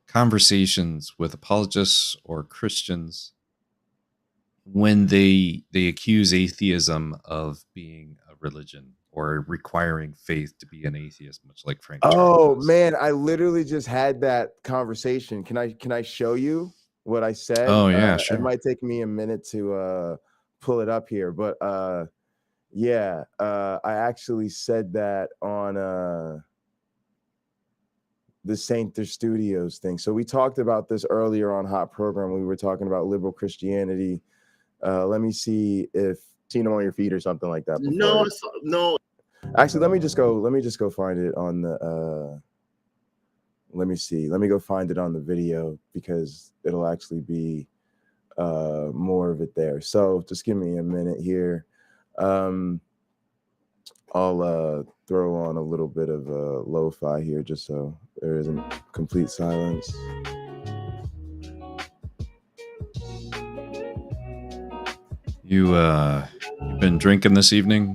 conversations with apologists or Christians when they accuse atheism of being a religion or requiring faith to be an atheist, much like Frank? Oh man, I literally just had that conversation. Can I show you what I said? Oh yeah, sure. It might take me a minute to pull it up here, but I actually said that on the Saint Studios thing. So we talked about this earlier on Hot Program. We were talking about liberal Christianity. Let me see if seen them on your feed or something like that before. No. Actually, let me just go find it on the let me go find it on the video, because it'll actually be more of it there. So just give me a minute here. I'll throw on a little bit of lo-fi here just so there isn't complete silence. You've been drinking this evening?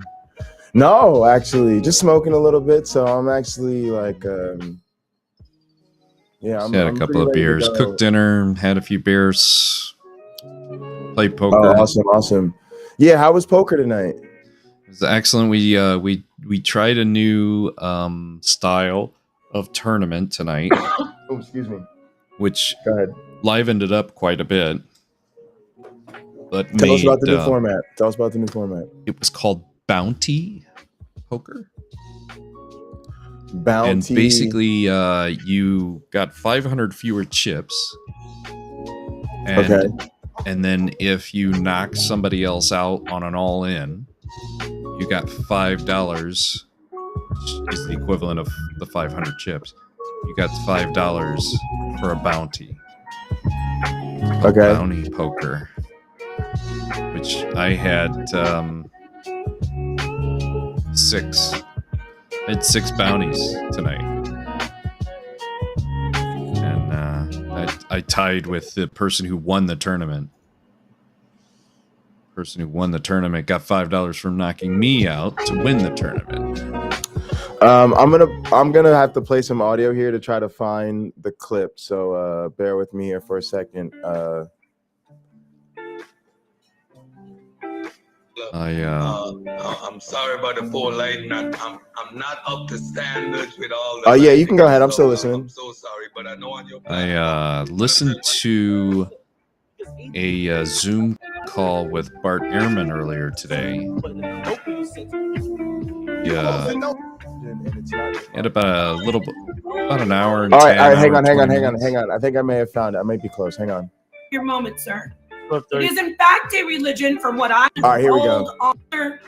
No, actually, just smoking a little bit. So I'm actually like, I'm had a couple of beers, cooked dinner, had a few beers, played poker. Oh, awesome. Yeah, how was poker tonight? It was excellent. We tried a new style of tournament tonight. Oh, excuse me. Which Go ahead. livened it up quite a bit. But Tell us about the new format. It was called Bounty Poker. Bounty. And basically, you got 500 fewer chips. And then if you knock somebody else out on an all-in, you got $5, which is the equivalent of the 500 chips. You got $5 for a bounty. Okay. bounty poker, which I had 6. I had 6 bounties tonight, and I tied with the person who won the tournament. The person who won the tournament got $5 from knocking me out to win the tournament. I'm gonna have to play some audio here to try to find the clip. So bear with me here for a second. I'm sorry about the poor lighting. I'm not up to standards with all the. Oh yeah, you can go ahead. I'm still listening. I'm so sorry, but I know on your. I listened to a Zoom call with Bart Ehrman earlier today. Yeah, had about an hour and all right, 10. all right, hang on. Minutes. I think I may have found it. I might be close. Hang on. Your moment, sir. It is in fact a religion, from what I All right, here we go. on other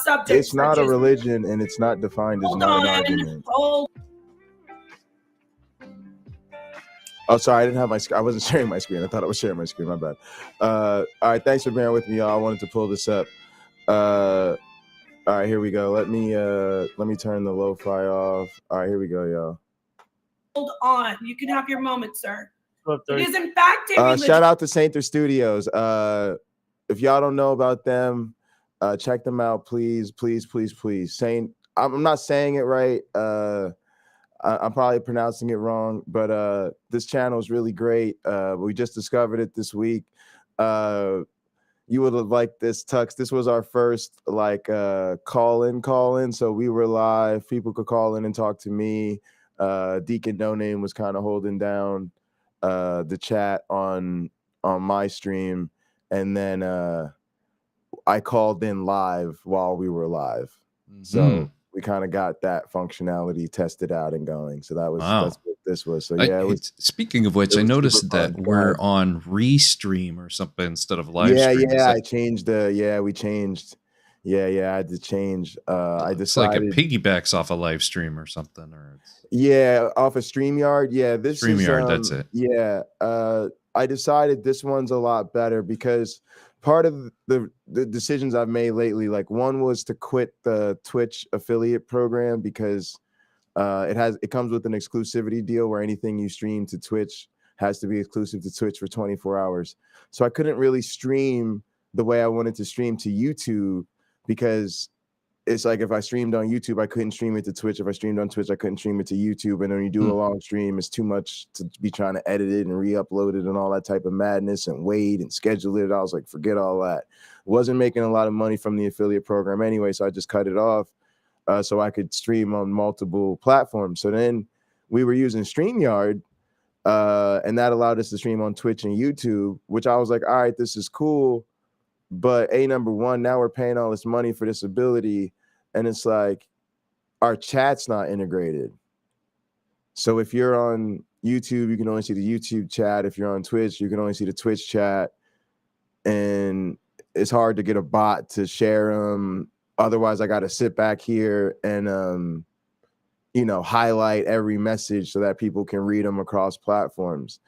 subjects. It's not a religion, and it's not defined as not an argument. Oh, sorry, I didn't have my. I wasn't sharing my screen. I thought I was sharing my screen. My bad. All right, thanks for bearing with me, y'all. I wanted to pull this up. All right, here we go. Let me turn the lo-fi off. All right, here we go, y'all. Hold on. You can have your moment, sir. It is in fact a religion. Shout out to Sainter Studios. If y'all don't know about them, check them out, please. I'm not saying it right. I'm probably pronouncing it wrong, but this channel is really great. We just discovered it this week. You would have liked this, Tux. This was our first call-in. So we were live. People could call in and talk to me. Deacon No Name was kind of holding down the chat on my stream, and then I called in live while we were live. So we kind of got that functionality tested out and going. So that's what this was. So yeah, speaking of which, I noticed that we're on Restream or something instead of live stream. I changed we changed. I had to change. I decided it's like it piggybacks off a live stream or something, or off a StreamYard. Yeah, this StreamYard, that's it. Yeah, I decided this one's a lot better because part of the decisions I've made lately, like one was to quit the Twitch affiliate program because it comes with an exclusivity deal where anything you stream to Twitch has to be exclusive to Twitch for 24 hours. So I couldn't really stream the way I wanted to stream to YouTube because it's like if I streamed on YouTube, I couldn't stream it to Twitch. If I streamed on Twitch, I couldn't stream it to YouTube. And when you do a long stream, it's too much to be trying to edit it and re-upload it and all that type of madness and wait and schedule it. I was like, forget all that. Wasn't making a lot of money from the affiliate program anyway, so I just cut it off so I could stream on multiple platforms. So then we were using StreamYard, and that allowed us to stream on Twitch and YouTube, which I was like, all right, this is cool. But number one, now we're paying all this money for this ability, and it's like our chat's not integrated. So if you're on YouTube, you can only see the YouTube chat. If you're on Twitch, you can only see the Twitch chat, and it's hard to get a bot to share them. Otherwise, I got to sit back here and highlight every message so that people can read them across platforms.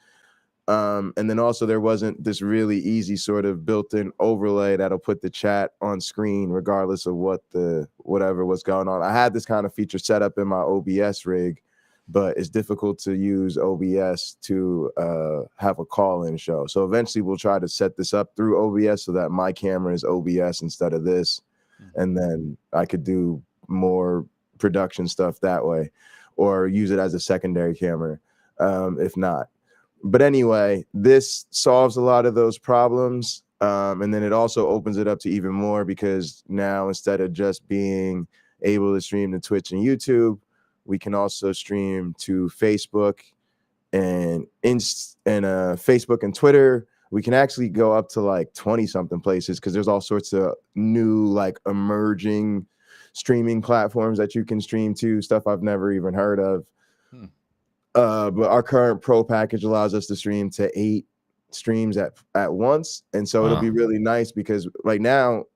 And then also there wasn't this really easy sort of built-in overlay that'll put the chat on screen regardless of whatever was going on. I had this kind of feature set up in my OBS rig, but it's difficult to use OBS to have a call-in show. So eventually we'll try to set this up through OBS so that my camera is OBS instead of this. And then I could do more production stuff that way or use it as a secondary camera if not. But anyway, this solves a lot of those problems. And then it also opens it up to even more because now instead of just being able to stream to Twitch and YouTube, we can also stream to Facebook and Facebook and Twitter. We can actually go up to like 20 something places because there's all sorts of new like emerging streaming platforms that you can stream to, stuff I've never even heard of. But our current pro package allows us to stream to 8 streams at once. And so it'll be really nice because right now,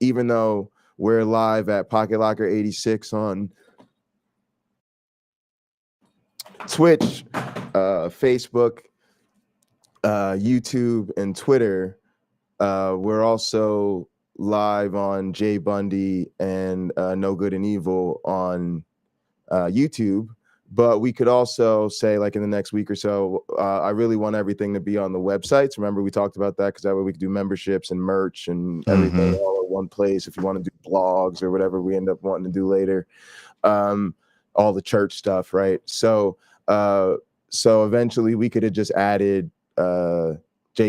even though we're live at Pocketlocker86 on Twitch, Facebook, YouTube and Twitter. We're also live on Jay Bundy and No Good and Evil on YouTube. But we could also say, like, in the next week or so, I really want everything to be on the websites. Remember, we talked about that, because that way we could do memberships and merch and everything all in one place. If you want to do blogs or whatever we end up wanting to do later, all the church stuff, right? So eventually we could have just added jbundy.com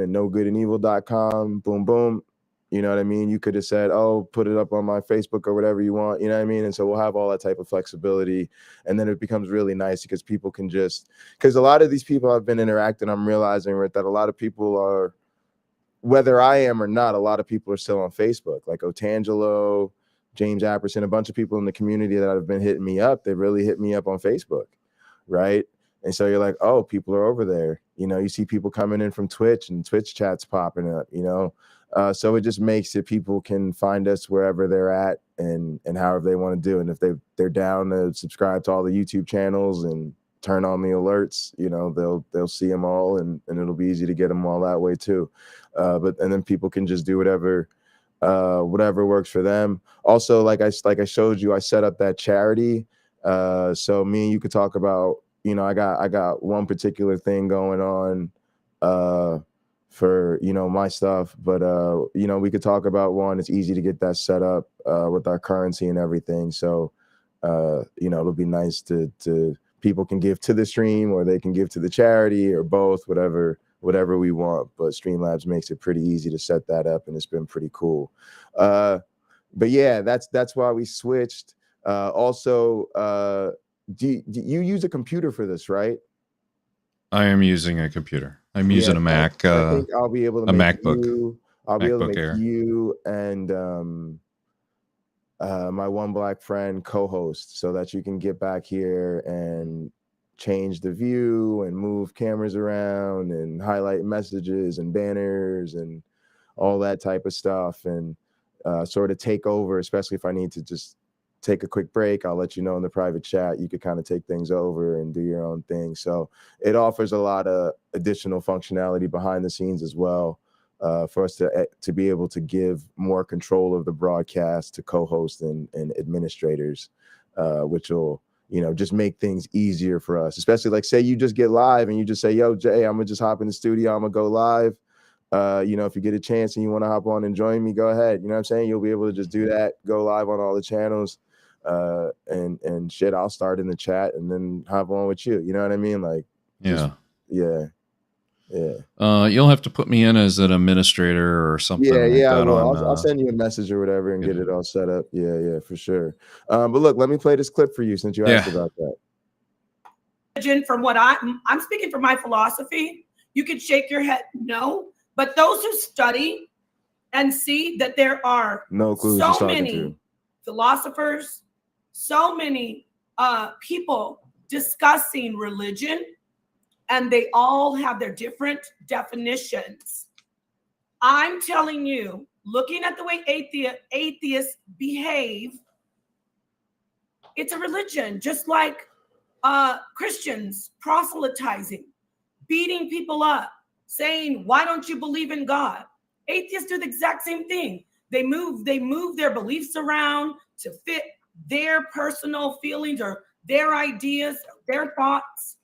and nogoodandevil.com. Boom, boom. You know what I mean? You could have said, oh, put it up on my Facebook or whatever you want. You know what I mean? And so we'll have all that type of flexibility. And then it becomes really nice, because people can just, because a lot of these people I've been interacting, I'm realizing that a lot of people are, whether I am or not, a lot of people are still on Facebook, like Otangelo, James Apperson, a bunch of people in the community that have been hitting me up. They really hit me up on Facebook, right? And so you're like, oh, people are over there. You know, you see people coming in from Twitch, and Twitch chats popping up, you know? So it just makes it people can find us wherever they're at and however they want to do. And if they're down to subscribe to all the YouTube channels and turn on the alerts, you know, they'll see them all, and it'll be easy to get them all that way too. And then people can just do whatever works for them. Also, like I showed you, I set up that charity. So me and you could talk about, you know, I got one particular thing going on for, you know, my stuff, but you know, we could talk about one. It's easy to get that set up with our currency and everything. So you know, it'll be nice to people can give to the stream, or they can give to the charity, or both, whatever we want. But Streamlabs makes it pretty easy to set that up, and it's been pretty cool. But yeah, that's why we switched. Also, do you use a computer for this, right? I am using a computer. I'm using a Mac. I think I'll be able to make MacBook. I'll be able to MacBook make Air. you and my one black friend co-host, so that you can get back here and change the view and move cameras around and highlight messages and banners and all that type of stuff, and sort of take over, especially if I need to just take a quick break. I'll let you know in the private chat. You could kind of take things over and do your own thing. So it offers a lot of additional functionality behind the scenes as well, for us to be able to give more control of the broadcast to co-hosts and administrators, which will, you know, just make things easier for us. Especially, like, say you just get live and you just say, yo, Jay, I'm gonna just hop in the studio, I'm gonna go live. You know, if you get a chance and you want to hop on and join me, go ahead. You know what I'm saying? You'll be able to just do that, go live on all the channels, and shit. I'll start in the chat and then hop on with you. You know what I mean? Like, Yeah. You'll have to put me in as an administrator or something. Yeah. Like that I'll send you a message or whatever and get it all set up. Yeah, for sure. But look, let me play this clip for you since you asked about that. From what I'm speaking from my philosophy. You could shake your head no, but those who study and see that there are so many philosophers, so many people discussing religion, and they all have their different definitions. I'm telling you, looking at the way atheists behave, it's a religion, just like Christians proselytizing, beating people up, saying, why don't you believe in God? Atheists do the exact same thing. They move their beliefs around to fit their personal feelings or their ideas, their thoughts.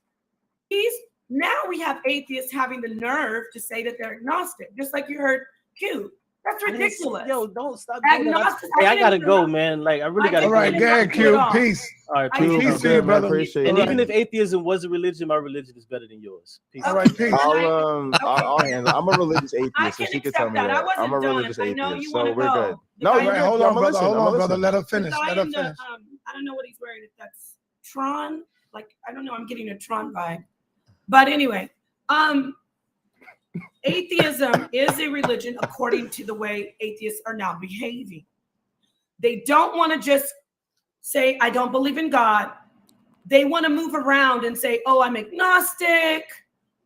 Now we have atheists having the nerve to say that they're agnostic, just like you heard Q. That's ridiculous. Yo, don't stop doing that. Hey, I gotta go, man. Like, I really gotta go. All right, go ahead, Q. Peace. All right, peace to you, brother. And even if atheism was a religion, my religion is better than yours. Peace. All right, peace. I'll handle. I'm a religious atheist, so she can tell me that. I'm a religious atheist, so we're good. No, right, hold on, brother. Let her finish. I don't know what he's wearing. If that's Tron, like, I don't know. I'm getting a Tron vibe. But anyway, atheism is a religion according to the way atheists are now behaving. They don't want to just say, I don't believe in God. They want to move around and say, oh, I'm agnostic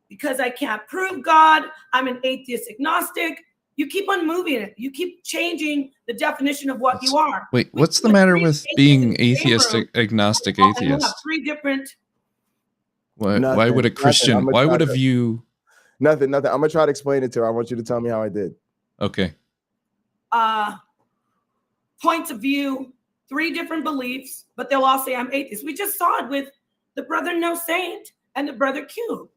because I can't prove God. I'm an atheist agnostic. You keep on moving it. You keep changing the definition of what you are. Wait, what's the matter with being atheist, agnostic, atheist? We'll have three different Why would a Christian? Why would a view? Nothing. I'm gonna try to explain it to her. I want you to tell me how I did. Okay. Points of view, 3 different beliefs, but they'll all say I'm atheist. We just saw it with the brother No Saint and the brother Q.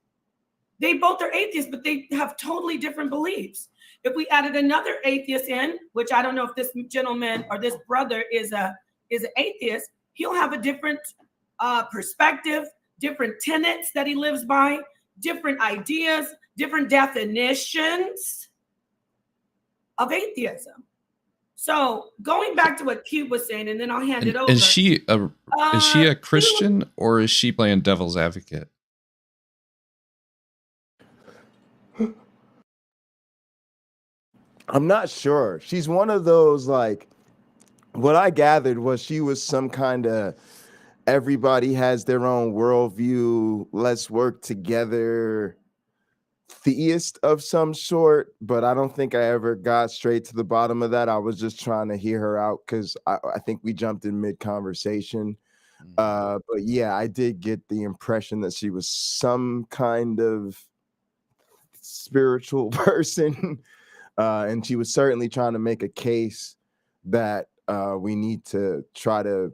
They both are atheists, but they have totally different beliefs. If we added another atheist in, which I don't know if this gentleman or this brother is an atheist, he'll have a different perspective, different tenets that he lives by, different ideas, different definitions of atheism. So going back to what Q was saying, and then I'll hand it over. Is she a Christian or is she playing devil's advocate? I'm not sure. She's one of those, like, what I gathered was she was some kind of everybody has their own worldview, let's work together theist of some sort, but I don't think I ever got straight to the bottom of that. I was just trying to hear her out because I think we jumped in mid-conversation. But yeah, I did get the impression that she was some kind of spiritual person. And she was certainly trying to make a case that we need to try to,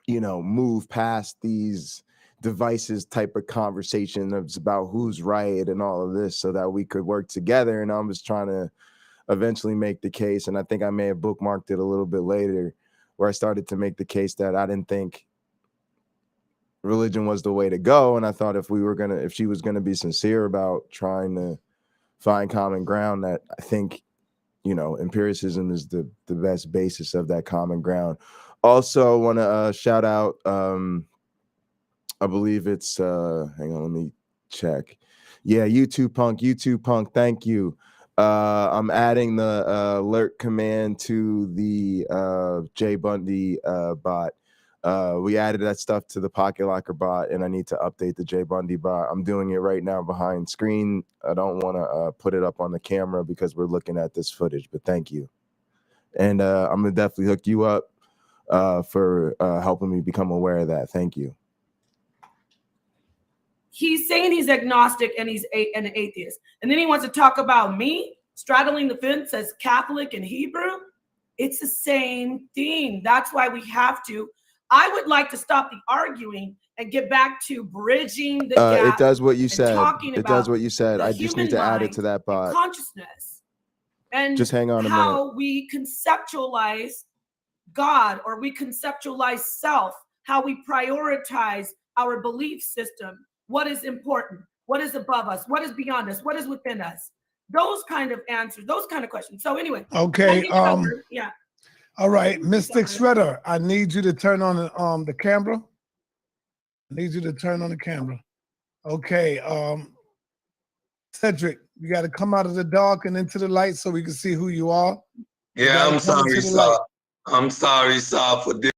move past these devices type of conversation that's about who's right and all of this so that we could work together. And I was trying to eventually make the case, and I think I may have bookmarked it a little bit later, where I started to make the case that I didn't think religion was the way to go. And I thought if she was gonna be sincere about trying to find common ground, that I think, empiricism is the best basis of that common ground. Also want to shout out, I believe it's, hang on, let me check. Yeah, YouTube Punk, thank you. I'm adding the alert command to the Jay Bundy bot. We added that stuff to the Pocket Locker bot, and I need to update the Jay Bundy bot. I'm doing it right now behind screen. I don't want to put it up on the camera because we're looking at this footage, but thank you. And I'm going to definitely hook you up for helping me become aware of that. Thank you. He's saying he's agnostic and he's an atheist. And then he wants to talk about me straddling the fence as Catholic and Hebrew. It's the same thing. That's why we have to. I would like to stop the arguing and get back to bridging the gap. It does what you said. It does what you said. I just need to add it to that bot. Consciousness. And just hang on a minute. How we conceptualize God, or we conceptualize self, how we prioritize our belief system. What is important? What is above us? What is beyond us? What is within us? Those kind of answers, those kind of questions. So anyway. Okay. Yeah. All right, Mystic Shredder, I need you to turn on the camera. I need you to turn on the camera. Okay. Cedric, you got to come out of the dark and into the light so we can see who you are. Yeah, I'm sorry, sir. I'm sorry, sir, for this.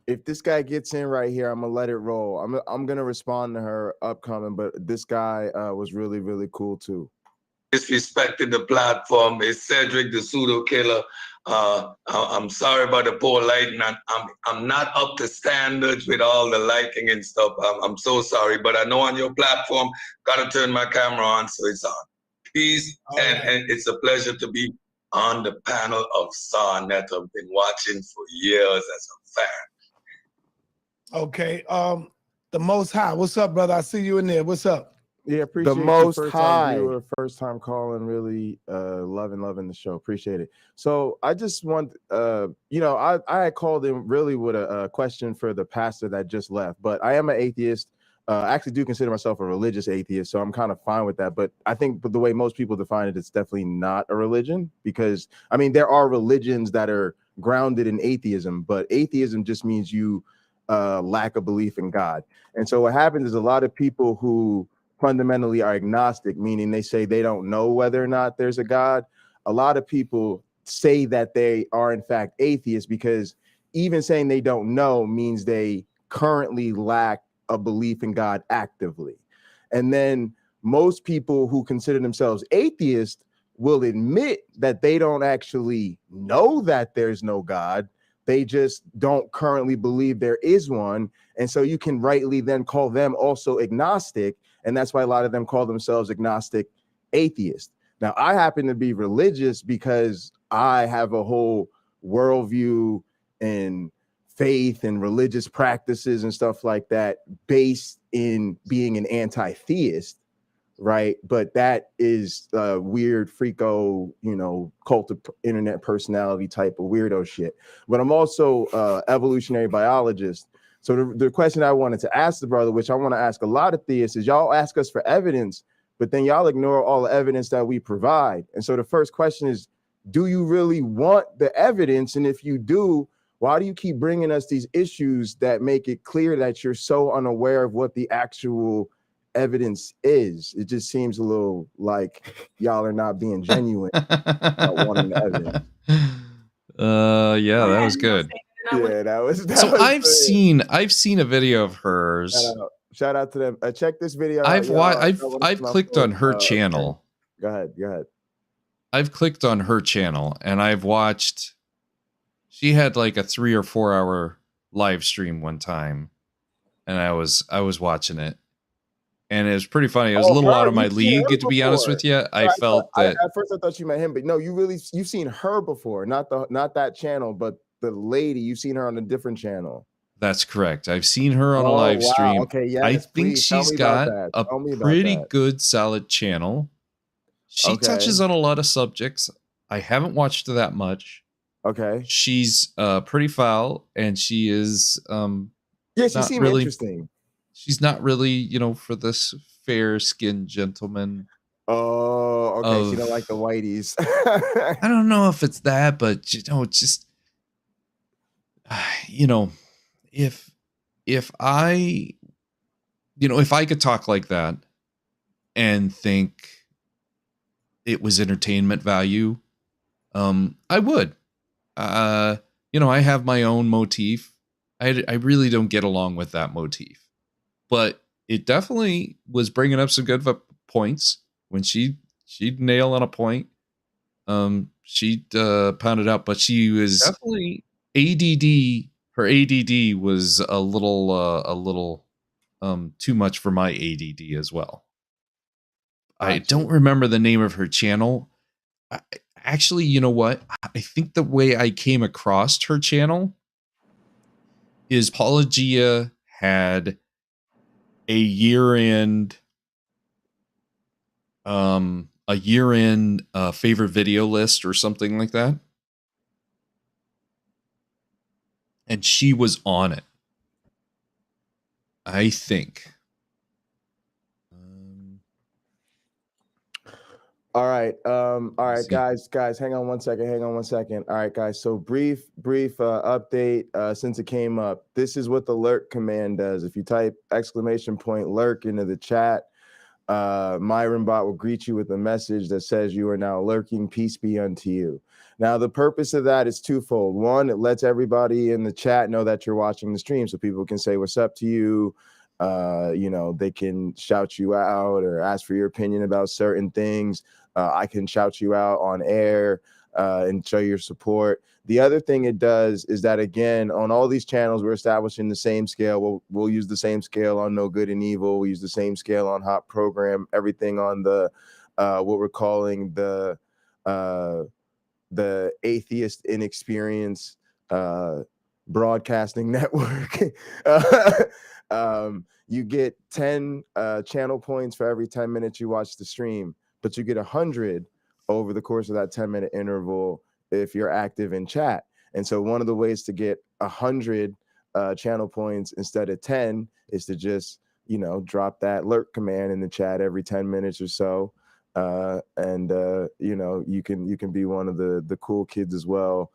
If this guy gets in right here, I'm gonna let it roll. I'm gonna respond to her upcoming, but this guy was really, really cool too. Disrespected the platform. It's Cedric, the pseudo killer. I'm sorry about the poor lighting. I'm not up to standards with all the lighting and stuff. I'm so sorry, but I know on your platform, gotta turn my camera on, so it's on. Peace, and it's a pleasure to be on the panel of Sarnet. I've been watching for years as a fan. Okay, the Most High. What's up, brother? I see you in there. What's up? Yeah, appreciate the Most High. First time calling, really loving the show. Appreciate it. So I just want, I had called in really with a question for the pastor that just left, but I am an atheist. I actually do consider myself a religious atheist, so I'm kind of fine with that. But I think the way most people define it, it's definitely not a religion, because I mean, there are religions that are grounded in atheism, but atheism just means you lack a belief in God. And so what happens is a lot of people who fundamentally are agnostic, meaning they say they don't know whether or not there's a God. A lot of people say that they are in fact atheists, because even saying they don't know means they currently lack a belief in God actively. And then most people who consider themselves atheists will admit that they don't actually know that there's no God, They just don't currently believe there is one. And so you can rightly then call them also agnostic. And that's why a lot of them call themselves agnostic atheist. Now, I happen to be religious because I have a whole worldview and faith and religious practices and stuff like that based in being an anti-theist, right? But that is weird freako, you know, cult of internet personality type of weirdo shit. But I'm also evolutionary biologist. So the question I wanted to ask the brother, which I want to ask a lot of theists, is y'all ask us for evidence, but then y'all ignore all the evidence that we provide. And so the first question is, do you really want the evidence? And if you do, why do you keep bringing us these issues that make it clear that you're so unaware of what the actual evidence is? It just seems a little like y'all are not being genuine about wanting the evidence. Yeah, that was good. Yeah, that was. So I've seen a video of hers. Shout out to them. Check this video. I've clicked on her channel. Go ahead. I've clicked on her channel and I've watched. She had like a 3 or 4 hour live stream one time, and I was watching it, and it was pretty funny. It was a little out of my league, to be honest with you. I felt that at first I thought you meant him, but no, you've seen her before, not that channel, but the lady. You've seen her on a different channel. That's correct. I've seen her on a live stream. Okay, yeah. I think she's got a pretty good, solid channel. She touches on a lot of subjects. I haven't watched that much. Okay. She's pretty foul, and she is she seems really interesting. She's not really, you know, for this fair-skinned gentleman. Oh, okay. She don't like the whiteys. I don't know if it's that, but you know, just you know, if I could talk like that and think it was entertainment value, I would. You know, I have my own motif. I really don't get along with that motif, but it definitely was bringing up some good points when she'd nail on a point. She'd pound it out, but she was definitely ADD. Her ADD was a little too much for my ADD as well. Gotcha. I don't remember the name of her channel. Actually, you know what? I think the way I came across her channel is Apologia had a year-end favorite video list or something like that. And she was on it, I think. All right, guys, hang on one second. All right, guys, so brief update since it came up. This is what the lurk command does. If you type !lurk into the chat, MyOneBlack will greet you with a message that says you are now lurking, peace be unto you. Now, the purpose of that is twofold. One, it lets everybody in the chat know that you're watching the stream so people can say what's up to you. You know, they can shout you out or ask for your opinion about certain things. I can shout you out on air and show your support. The other thing it does is that, again, on all these channels, we're establishing the same scale. We'll use the same scale on No Good and Evil. We use the same scale on Hot Program, everything on the what we're calling the Atheist Inexperience Broadcasting Network. You get 10 channel points for every 10 minutes you watch the stream, but you get 100 over the course of that 10-minute interval if you're active in chat. And so one of the ways to get 100 channel points instead of 10 is to just, you know, drop that lurk command in the chat every 10 minutes or so. And you know, you can be one of the cool kids as well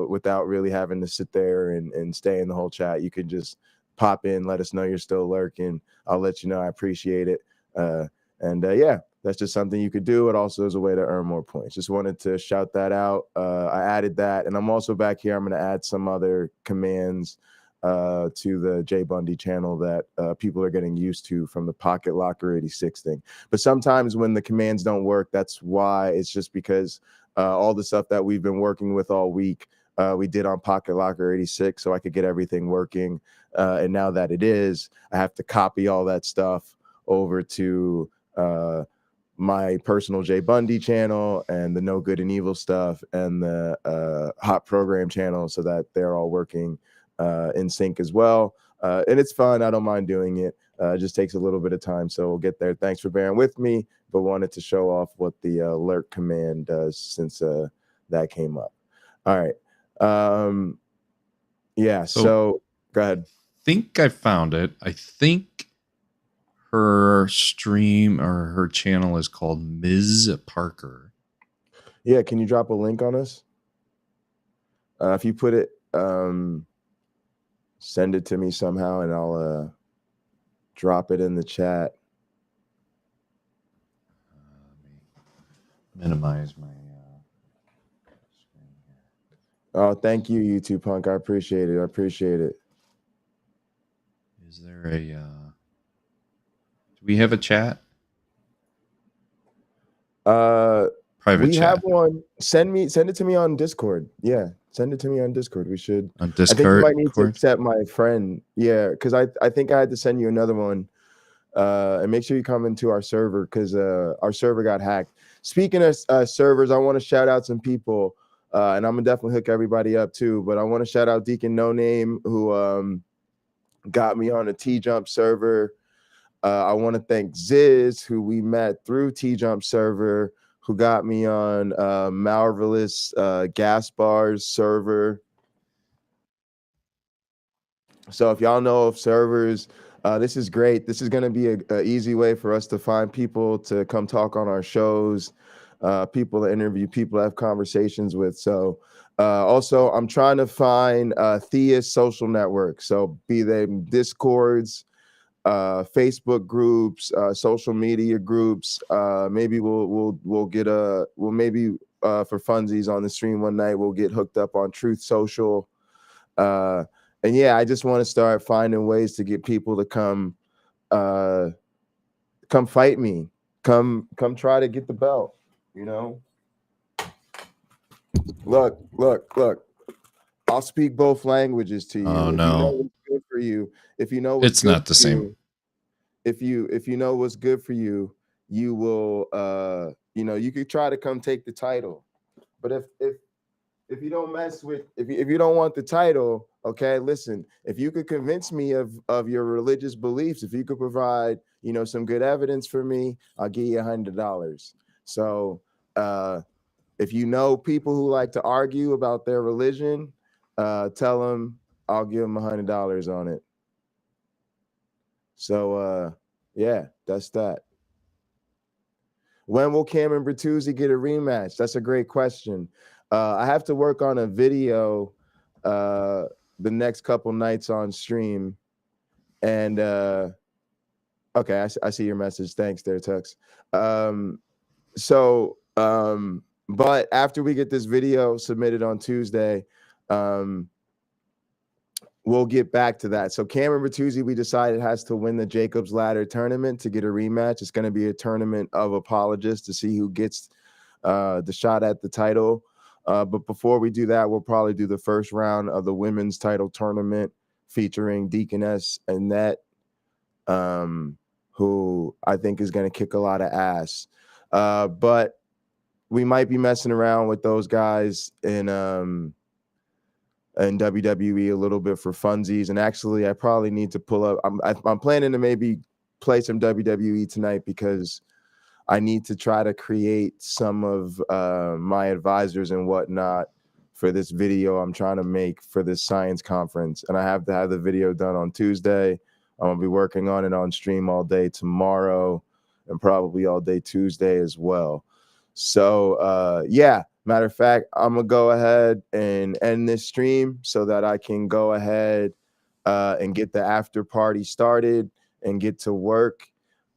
without really having to sit there and stay in the whole chat. You can just pop in, let us know you're still lurking. I'll let you know I appreciate it. Yeah, that's just something you could do. It also is a way to earn more points. Just wanted to shout that out. I added that, and I'm also back here. I'm going to add some other commands to the J Bundy channel that people are getting used to from the Pocketlocker86 thing. But sometimes when the commands don't work, that's why. It's just because all the stuff that we've been working with all week we did on Pocketlocker86 so I could get everything working. And now that it is, I have to copy all that stuff over to my personal Jay Bundy channel and the No Good and Evil stuff and the Hot Program channel so that they're all working in sync as well. And it's fun. I don't mind doing it. It just takes a little bit of time. So we'll get there. Thanks for bearing with me, but wanted to show off what the alert command does since that came up. All right. Yeah. So go ahead. Think I found it. I think her stream or her channel is called Ms. Parker. Yeah, can you drop a link on us? If you put it, send it to me somehow and I'll drop it in the chat. Minimize my screen here. Oh, thank you, YouTube Punk. I appreciate it. I appreciate it. Is there a do we have a chat? Private we chat. Have one. Send it to me on Discord. Yeah, send it to me on Discord. We should. On Discord. I think you might need to accept my friend. Yeah, because I think I had to send you another one. And make sure you come into our server because our server got hacked. Speaking of servers, I want to shout out some people, and I'm gonna definitely hook everybody up too. But I want to shout out Deacon No Name who got me on a T-Jump server. I want to thank Ziz, who we met through T-Jump server, who got me on Marvelous Gas Bars server. So if y'all know of servers, this is great. This is going to be an easy way for us to find people to come talk on our shows, people to interview, people to have conversations with. So also, I'm trying to find theist social networks. So be they Discords, Facebook groups, social media groups. Maybe we'll get maybe for funsies on the stream one night we'll get hooked up on Truth Social. And yeah, I just want to start finding ways to get people to come fight me, come try to get the belt. You know, look. I'll speak both languages to you. Oh, if no. You know what's good for you. If you know what's it's good not the for same. You, if you know what's good for you, you will you could try to come take the title. But if you don't mess with if you don't want the title, okay, listen, if you could convince me of your religious beliefs, if you could provide, some good evidence for me, I'll give you $100. So if you know people who like to argue about their religion, tell them I'll give them $100 on it. So yeah, that's that. When will Cameron Bertuzzi get a rematch? That's a great question. I have to work on a video the next couple nights on stream. And okay, I see your message. Thanks there, Tux. But after we get this video submitted on Tuesday, we'll get back to that. So Cameron Bertuzzi, we decided, has to win the Jacob's Ladder tournament to get a rematch. It's going to be a tournament of apologists to see who gets the shot at the title. But before we do that, we'll probably do the first round of the women's title tournament featuring Deaconess Annette, who I think is going to kick a lot of ass. But we might be messing around with those guys in WWE a little bit for funsies. And actually, I probably need to pull up. I'm planning to maybe play some WWE tonight because I need to try to create some of my advisors and whatnot for this video I'm trying to make for this science conference. And I have to have the video done on Tuesday. I'm going to be working on it on stream all day tomorrow and probably all day Tuesday as well. So, yeah, matter of fact, I'm going to go ahead and end this stream so that I can go ahead and get the after party started and get to work.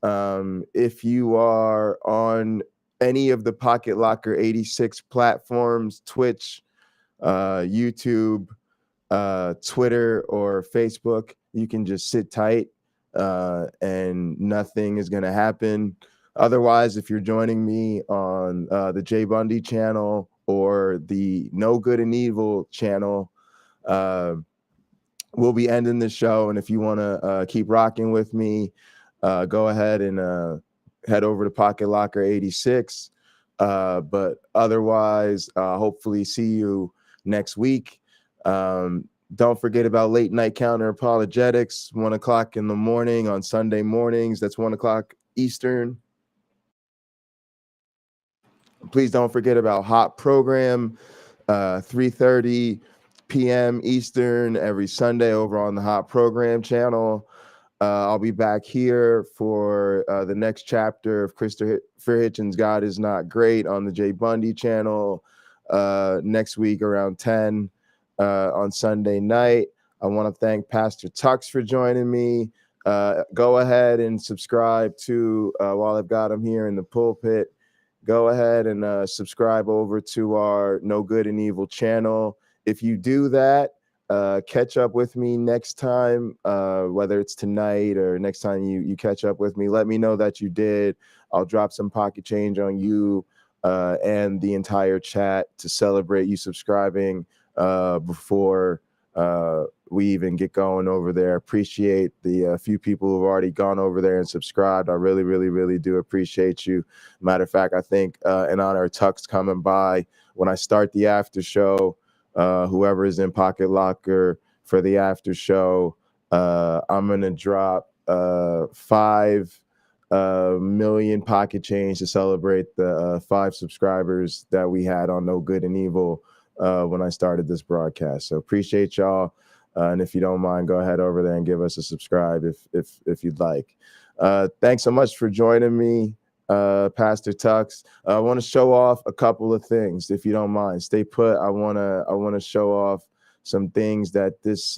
If you are on any of the Pocketlocker86 platforms, Twitch, YouTube, Twitter, or Facebook, you can just sit tight and nothing is going to happen. Otherwise, if you're joining me on the Jay Bundy channel or the No Good and Evil channel. We'll be ending the show, and if you want to keep rocking with me, go ahead and head over to Pocketlocker86. But otherwise, hopefully see you next week. Don't forget about Late-Night Counter-Apologetics, 1 o'clock in the morning on Sunday mornings. That's 1 o'clock Eastern. Please don't forget about Hot Program, 3:30 p.m. Eastern every Sunday over on the Hot Program channel. I'll be back here for the next chapter of Christopher Hitchens' God is Not Great on the Jay Bundy channel next week around 10 on Sunday night. I want to thank Pastor Tux for joining me. Go ahead and subscribe to, while I've got him here in the pulpit, go ahead and subscribe over to our No Good and Evil channel. If you do that, catch up with me next time, whether it's tonight or next time you catch up with me. Let me know that you did. I'll drop some pocket change on you and the entire chat to celebrate you subscribing before we even get going over there. Appreciate the few people who've already gone over there and subscribed. I really, really, really do appreciate you. Matter of fact, I think in honor of Tux coming by, when I start the after show, whoever is in Pocket Locker for the after show, I'm going to drop 5 million pocket change to celebrate the 5 subscribers that we had on No Good and Evil when I started this broadcast. So appreciate y'all. And if you don't mind, go ahead over there and give us a subscribe if you'd like. Thanks so much for joining me, Pastor Tux. I want to show off a couple of things, if you don't mind. Stay put. I want to show off some things that this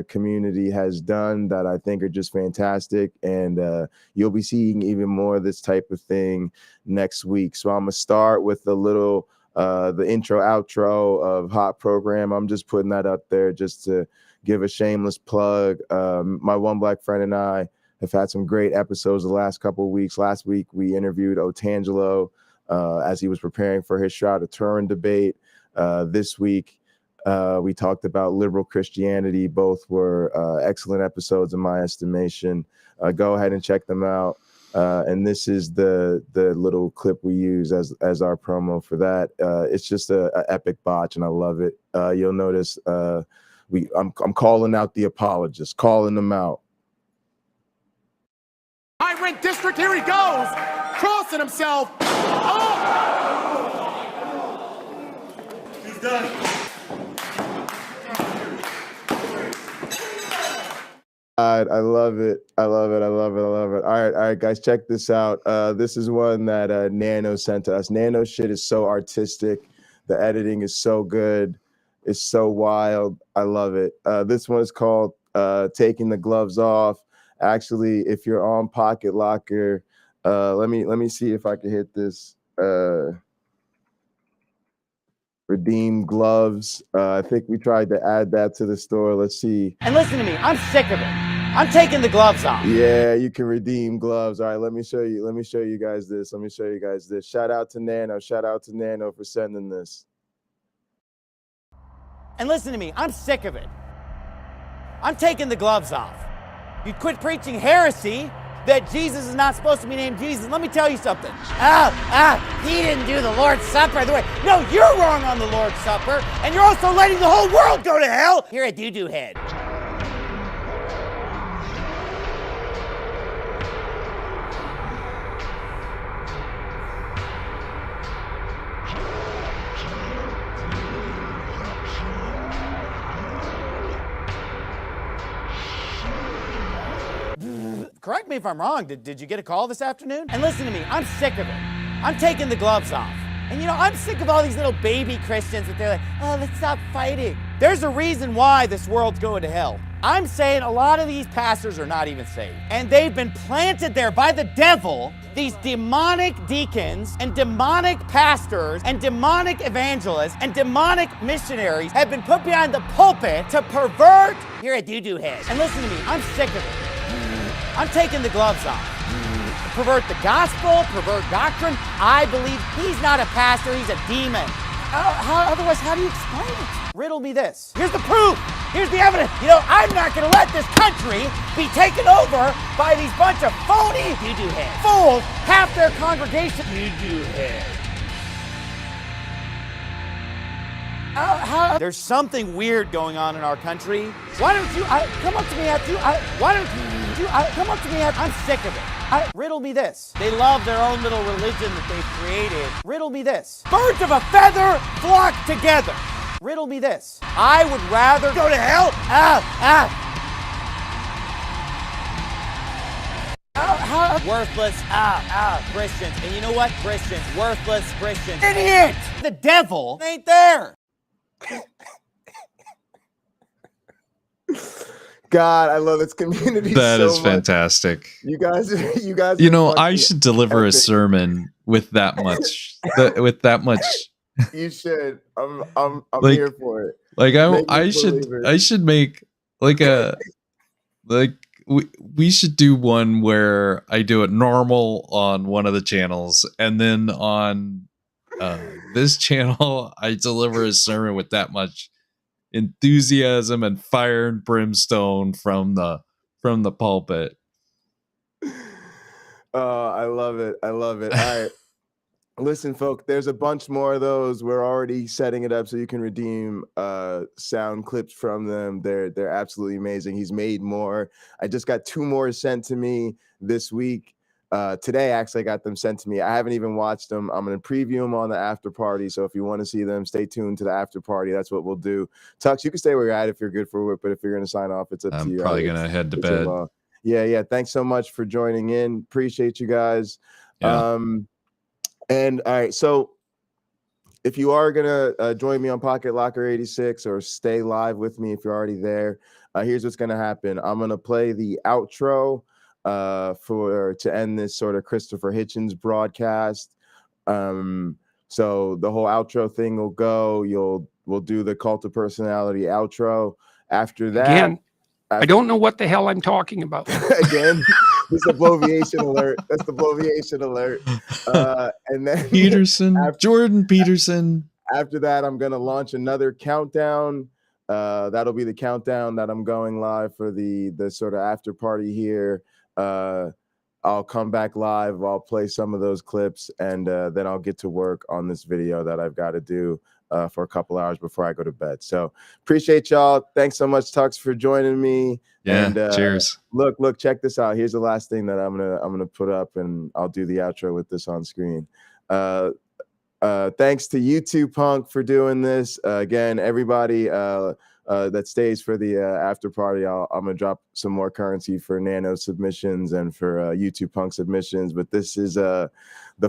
community has done that I think are just fantastic, and you'll be seeing even more of this type of thing next week. So I'm gonna start with the little the intro outro of Hot Program. I'm just putting that up there just to give a shameless plug. MyOneBlack Friend and I have had some great episodes the last couple of weeks. Last week, we interviewed Otangelo as he was preparing for his Shroud of Turin debate. This week, we talked about liberal Christianity. Both were excellent episodes in my estimation. Go ahead and check them out. And this is the little clip we use as our promo for that. It's just a epic botch, and I love it. You'll notice I'm calling out the apologists, calling them out. I went district, here he goes, crossing himself. Oh! He's done. I love it. I love it. I love it. I love it. All right, guys, check this out. This is one that Nano sent to us. Nano shit is so artistic. The editing is so good. It's so wild. I love it. This one is called Taking the Gloves Off. Actually, if you're on Pocket Locker, let me see if I can hit this. Redeem gloves. I think we tried to add that to the store. Let's see. And listen to me, I'm sick of it. I'm taking the gloves off. Yeah, you can redeem gloves. All right, let me show you. Let me show you guys this. Let me show you guys this. Shout out to Nano. Shout out to Nano for sending this. And listen to me, I'm sick of it. I'm taking the gloves off. You quit preaching heresy that Jesus is not supposed to be named Jesus. Let me tell you something. He didn't do the Lord's Supper the way. No, you're wrong on the Lord's Supper, and you're also letting the whole world go to hell. You're a doo-doo head. Correct me if I'm wrong. Did you get a call this afternoon? And listen to me, I'm sick of it. I'm taking the gloves off. And you know, I'm sick of all these little baby Christians that they're like, oh, let's stop fighting. There's a reason why this world's going to hell. I'm saying a lot of these pastors are not even saved. And they've been planted there by the devil. These demonic deacons and demonic pastors and demonic evangelists and demonic missionaries have been put behind the pulpit to pervert. You're a doo-doo head. And listen to me, I'm sick of it. I'm taking the gloves off. Pervert the gospel, pervert doctrine. I believe he's not a pastor, he's a demon. Otherwise, how do you explain it? Riddle me this. Here's the proof. Here's the evidence. You know, I'm not going to let this country be taken over by these bunch of phony fools, half their congregation. There's something weird going on in our country. Why don't you come up to me after you? Why don't you come up to me after? I'm sick of it. Riddle me this. They love their own little religion that they've created. Riddle me this. Birds of a feather flock together. Riddle me this. I would rather go to hell. Worthless, Christians. And you know what? Christians, worthless Christians. Idiot! The devil ain't there. God, I love this community. That so is much. Fantastic. You guys. You know, I should deliver a sermon with that much. With that much. You should. I'm like, here for it. Like I should make like a we should do one where I do it normal on one of the channels, and then on this channel I deliver a sermon with that much enthusiasm and fire and brimstone from the pulpit. I love it. I love it. All right. Listen, folk, there's a bunch more of those. We're already setting it up so you can redeem sound clips from them. They're absolutely amazing. He's made more. I just got 2 more sent to me this week. Today, actually, I got them sent to me. I haven't even watched them. I'm going to preview them on the after party. So if you want to see them, stay tuned to the after party. That's what we'll do. Tux, you can stay where you're at if you're good for it, but if you're going to sign off, it's up to you. I'm probably going to head to bed. Yeah. Thanks so much for joining in. Appreciate you guys. Yeah. And all right, so if you are gonna join me on Pocketlocker86 or stay live with me if you're already there, here's what's gonna happen. I'm gonna play the outro to end this sort of Christopher Hitchens broadcast. So the whole outro thing will go. We'll do the Cult of Personality outro. After that, again, I don't know what the hell I'm talking about. Again. This is Bloviation alert. That's the Bloviation alert. And then Jordan Peterson. After that, I'm gonna launch another countdown. That'll be the countdown that I'm going live for the sort of after party here. I'll come back live. I'll play some of those clips, and then I'll get to work on this video that I've got to do for a couple hours before I go to bed. So appreciate y'all. Thanks so much, Tux, for joining me. Yeah, and, cheers. Look, check this out. Here's the last thing that I'm gonna put up, and I'll do the outro with this on screen. Thanks to YouTube Punk for doing this. Again, everybody that stays for the after party, I'm gonna drop some more currency for Nano submissions and for YouTube Punk submissions. But this is the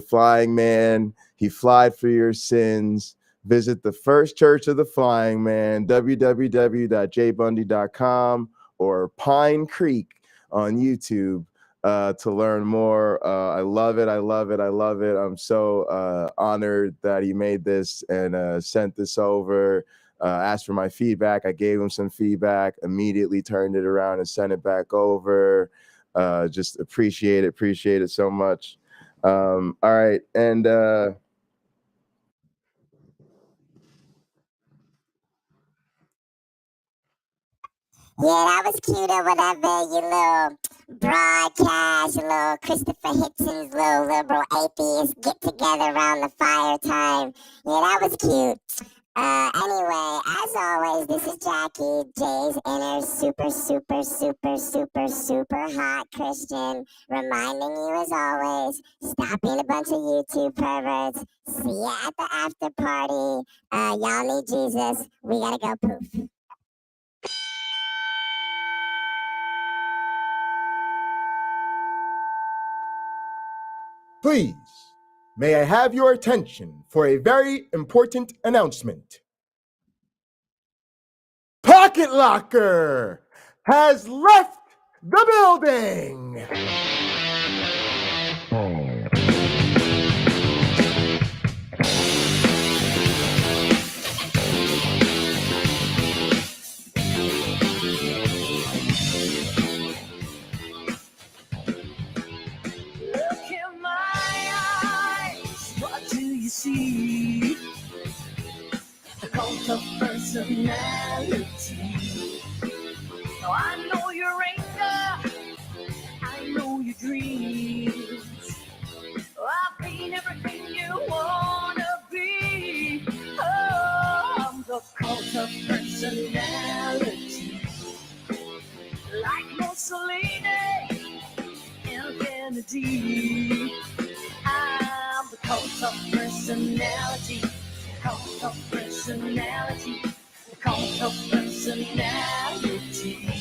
Flying Man. He flied for your sins. Visit the First Church of the Flying Man, www.jbundy.com or Pine Creek on YouTube to learn more. I love it. I love it. I love it. I'm so honored that he made this and sent this over. Asked for my feedback. I gave him some feedback, immediately turned it around and sent it back over. Just appreciate it so much. All right. And yeah, that was cute or whatever, you little broadcast, you little Christopher Hitchens, little liberal atheist get together around the fire time. Yeah, that was cute. Anyway, as always, this is Jackie, Jay's inner super hot Christian, reminding you as always, stop being a bunch of YouTube perverts. See ya at the after party. Y'all need Jesus. We gotta go poof. Please, may I have your attention for a very important announcement. Pocket Locker has left the building. See, personality. Now I know your anger, I know your dreams. I've been everything you wanna be. Oh, I'm the cult of personality. Like Mussolini and Kennedy. I'm the cult of personality. Cult of personality. The cult of personality.